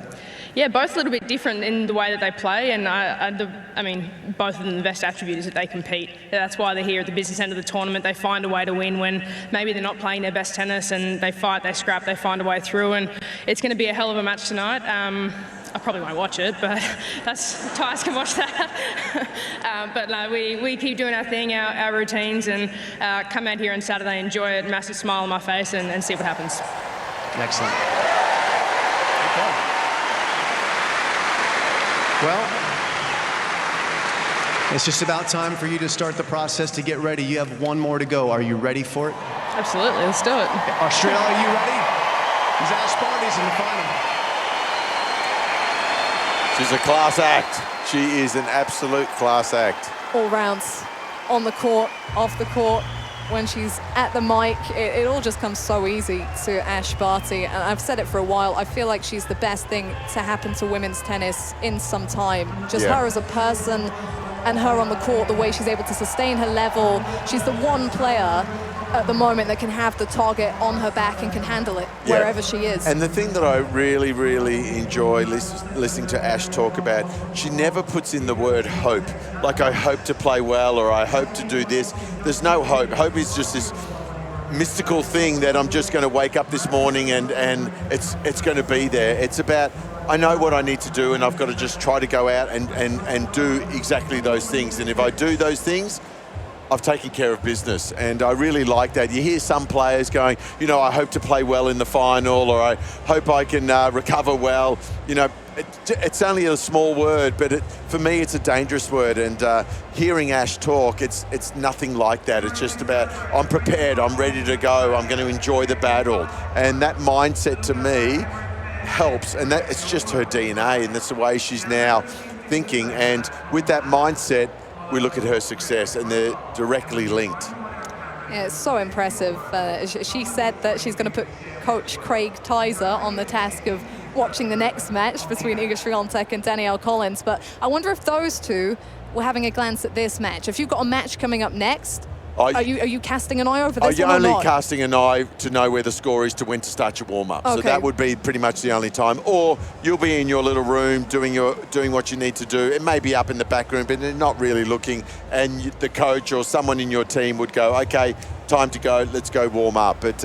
Yeah, both a little bit different in the way that they play, and I mean, both of them, the best attribute is that they compete. That's why they're here at the business end of the tournament. They find a way to win when maybe they're not playing their best tennis, and they fight, they scrap, they find a way through, and it's going to be a hell of a match tonight. I probably won't watch it, but Tyus can watch that. But no, we keep doing our thing, our routines, and come out here on Saturday, enjoy it, massive smile on my face, and see what happens. Excellent. Okay. Well, it's just about time for you to start the process to get ready. You have one more to go. Are you ready for it? Absolutely, let's do it. Australia, are you ready? Ash Barty's in the final. She's a class act. She is an absolute class act. All rounds, on the court, off the court, when she's at the mic, it all just comes so easy to Ash Barty. And I've said it for a while, I feel like she's the best thing to happen to women's tennis in some time. Just her as a person and her on the court, the way she's able to sustain her level. She's the one player at the moment that can have the target on her back and can handle it wherever she is. And the thing that I really, really enjoy listening to Ash talk about, she never puts in the word hope. Like, I hope to play well, or I hope to do this. There's no hope. Hope is just this mystical thing that I'm just going to wake up this morning and it's going to be there. It's about, I know what I need to do, and I've got to just try to go out and do exactly those things. And if I do those things, I've taken care of business, and I really like that. You hear some players going, you know, I hope to play well in the final, or I hope I can recover well. You know, it's only a small word, but for me, it's a dangerous word. And hearing Ash talk, it's nothing like that. It's just about, I'm prepared, I'm ready to go, I'm going to enjoy the battle. And that mindset to me helps, and that it's just her DNA, and that's the way she's now thinking. And with that mindset, we look at her success, and they're directly linked. Yeah, it's so impressive. She said that she's going to put Coach Craig Tyser on the task of watching the next match between Iga Swiatek and Danielle Collins. But I wonder if those two were having a glance at this match. If you've got a match coming up next, are you casting an eye over this? Are you only casting an eye to know where the score is to when to start your warm-up? Okay. So that would be pretty much the only time. Or you'll be in your little room doing what you need to do. It may be up in the back room, but they're not really looking. And the coach or someone in your team would go, okay, time to go, let's go warm up. But,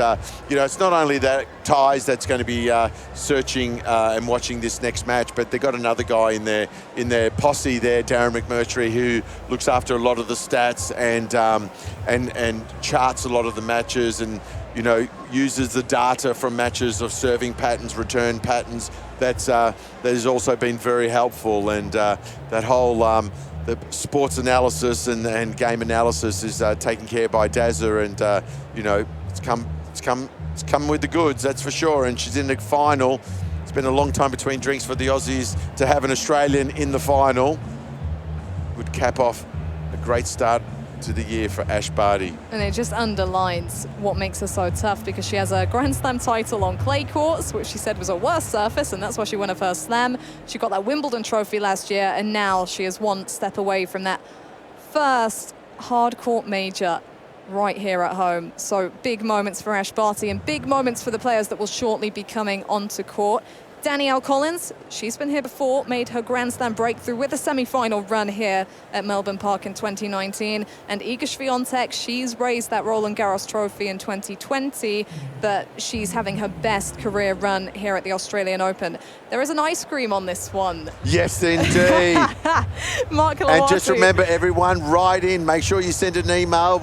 you know, it's not only that Ties that's going to be searching and watching this next match, but they've got another guy in their posse there, Darren McMurtry, who looks after a lot of the stats and charts a lot of the matches, and, you know, uses the data from matches of serving patterns, return patterns. That has also been very helpful. And that whole the sports analysis and game analysis is taken care by Dazza, and you know, it's come with the goods, that's for sure. And she's in the final. It's been a long time between drinks for the Aussies. To have an Australian in the final would cap off a great start to the year for Ash Barty. And it just underlines what makes her so tough, because she has a Grand Slam title on clay courts, which she said was a worse surface, and that's why she won her first Slam. She got that Wimbledon trophy last year, and now she is one step away from that first hard court major right here at home. So big moments for Ash Barty, and big moments for the players that will shortly be coming onto court. Danielle Collins, she's been here before, made her Grand Slam breakthrough with a semi-final run here at Melbourne Park in 2019. And Iga Swiatek, she's raised that Roland Garros trophy in 2020, but she's having her best career run here at the Australian Open. There is an ice cream on this one. Yes, indeed. Mark Hlawaty. And just remember, everyone, write in. Make sure you send an email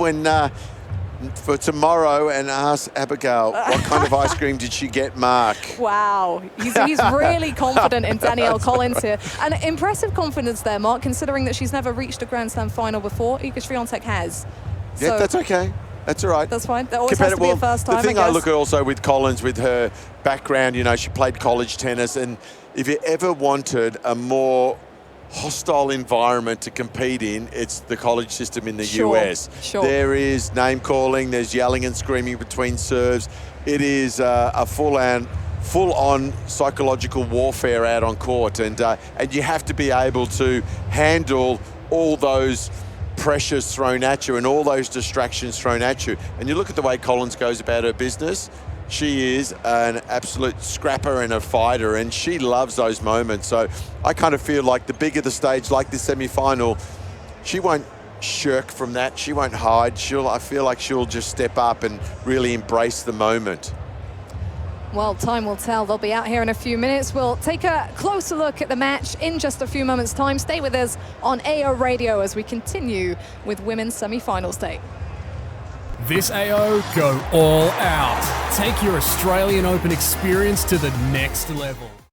for tomorrow and ask Abigail what kind of ice cream did she get, Mark. Wow, he's really confident in Danielle Collins here. And impressive confidence there, Mark, considering that she's never reached a Grand Slam final before. Iga Swiatek has. Yeah, so that's okay. That's all right. That's fine. That always has to be a first time, The thing I I look at also with Collins, with her background, you know, she played college tennis, and if you ever wanted a more hostile environment to compete in, it's the college system in the US. Sure. There is name calling, there's yelling and screaming between serves. It is a full-on psychological warfare out on court, and you have to be able to handle all those pressures thrown at you and all those distractions thrown at you. And you look at the way Collins goes about her business. She is an absolute scrapper and a fighter, and she loves those moments. So I kind of feel like the bigger the stage, like this semi-final, she won't shirk from that. She won't hide. I feel like she'll just step up and really embrace the moment. Well, time will tell. They'll be out here in a few minutes. We'll take a closer look at the match in just a few moments' time. Stay with us on AO Radio as we continue with women's semi-finals day. This AO, go all out. Take your Australian Open experience to the next level.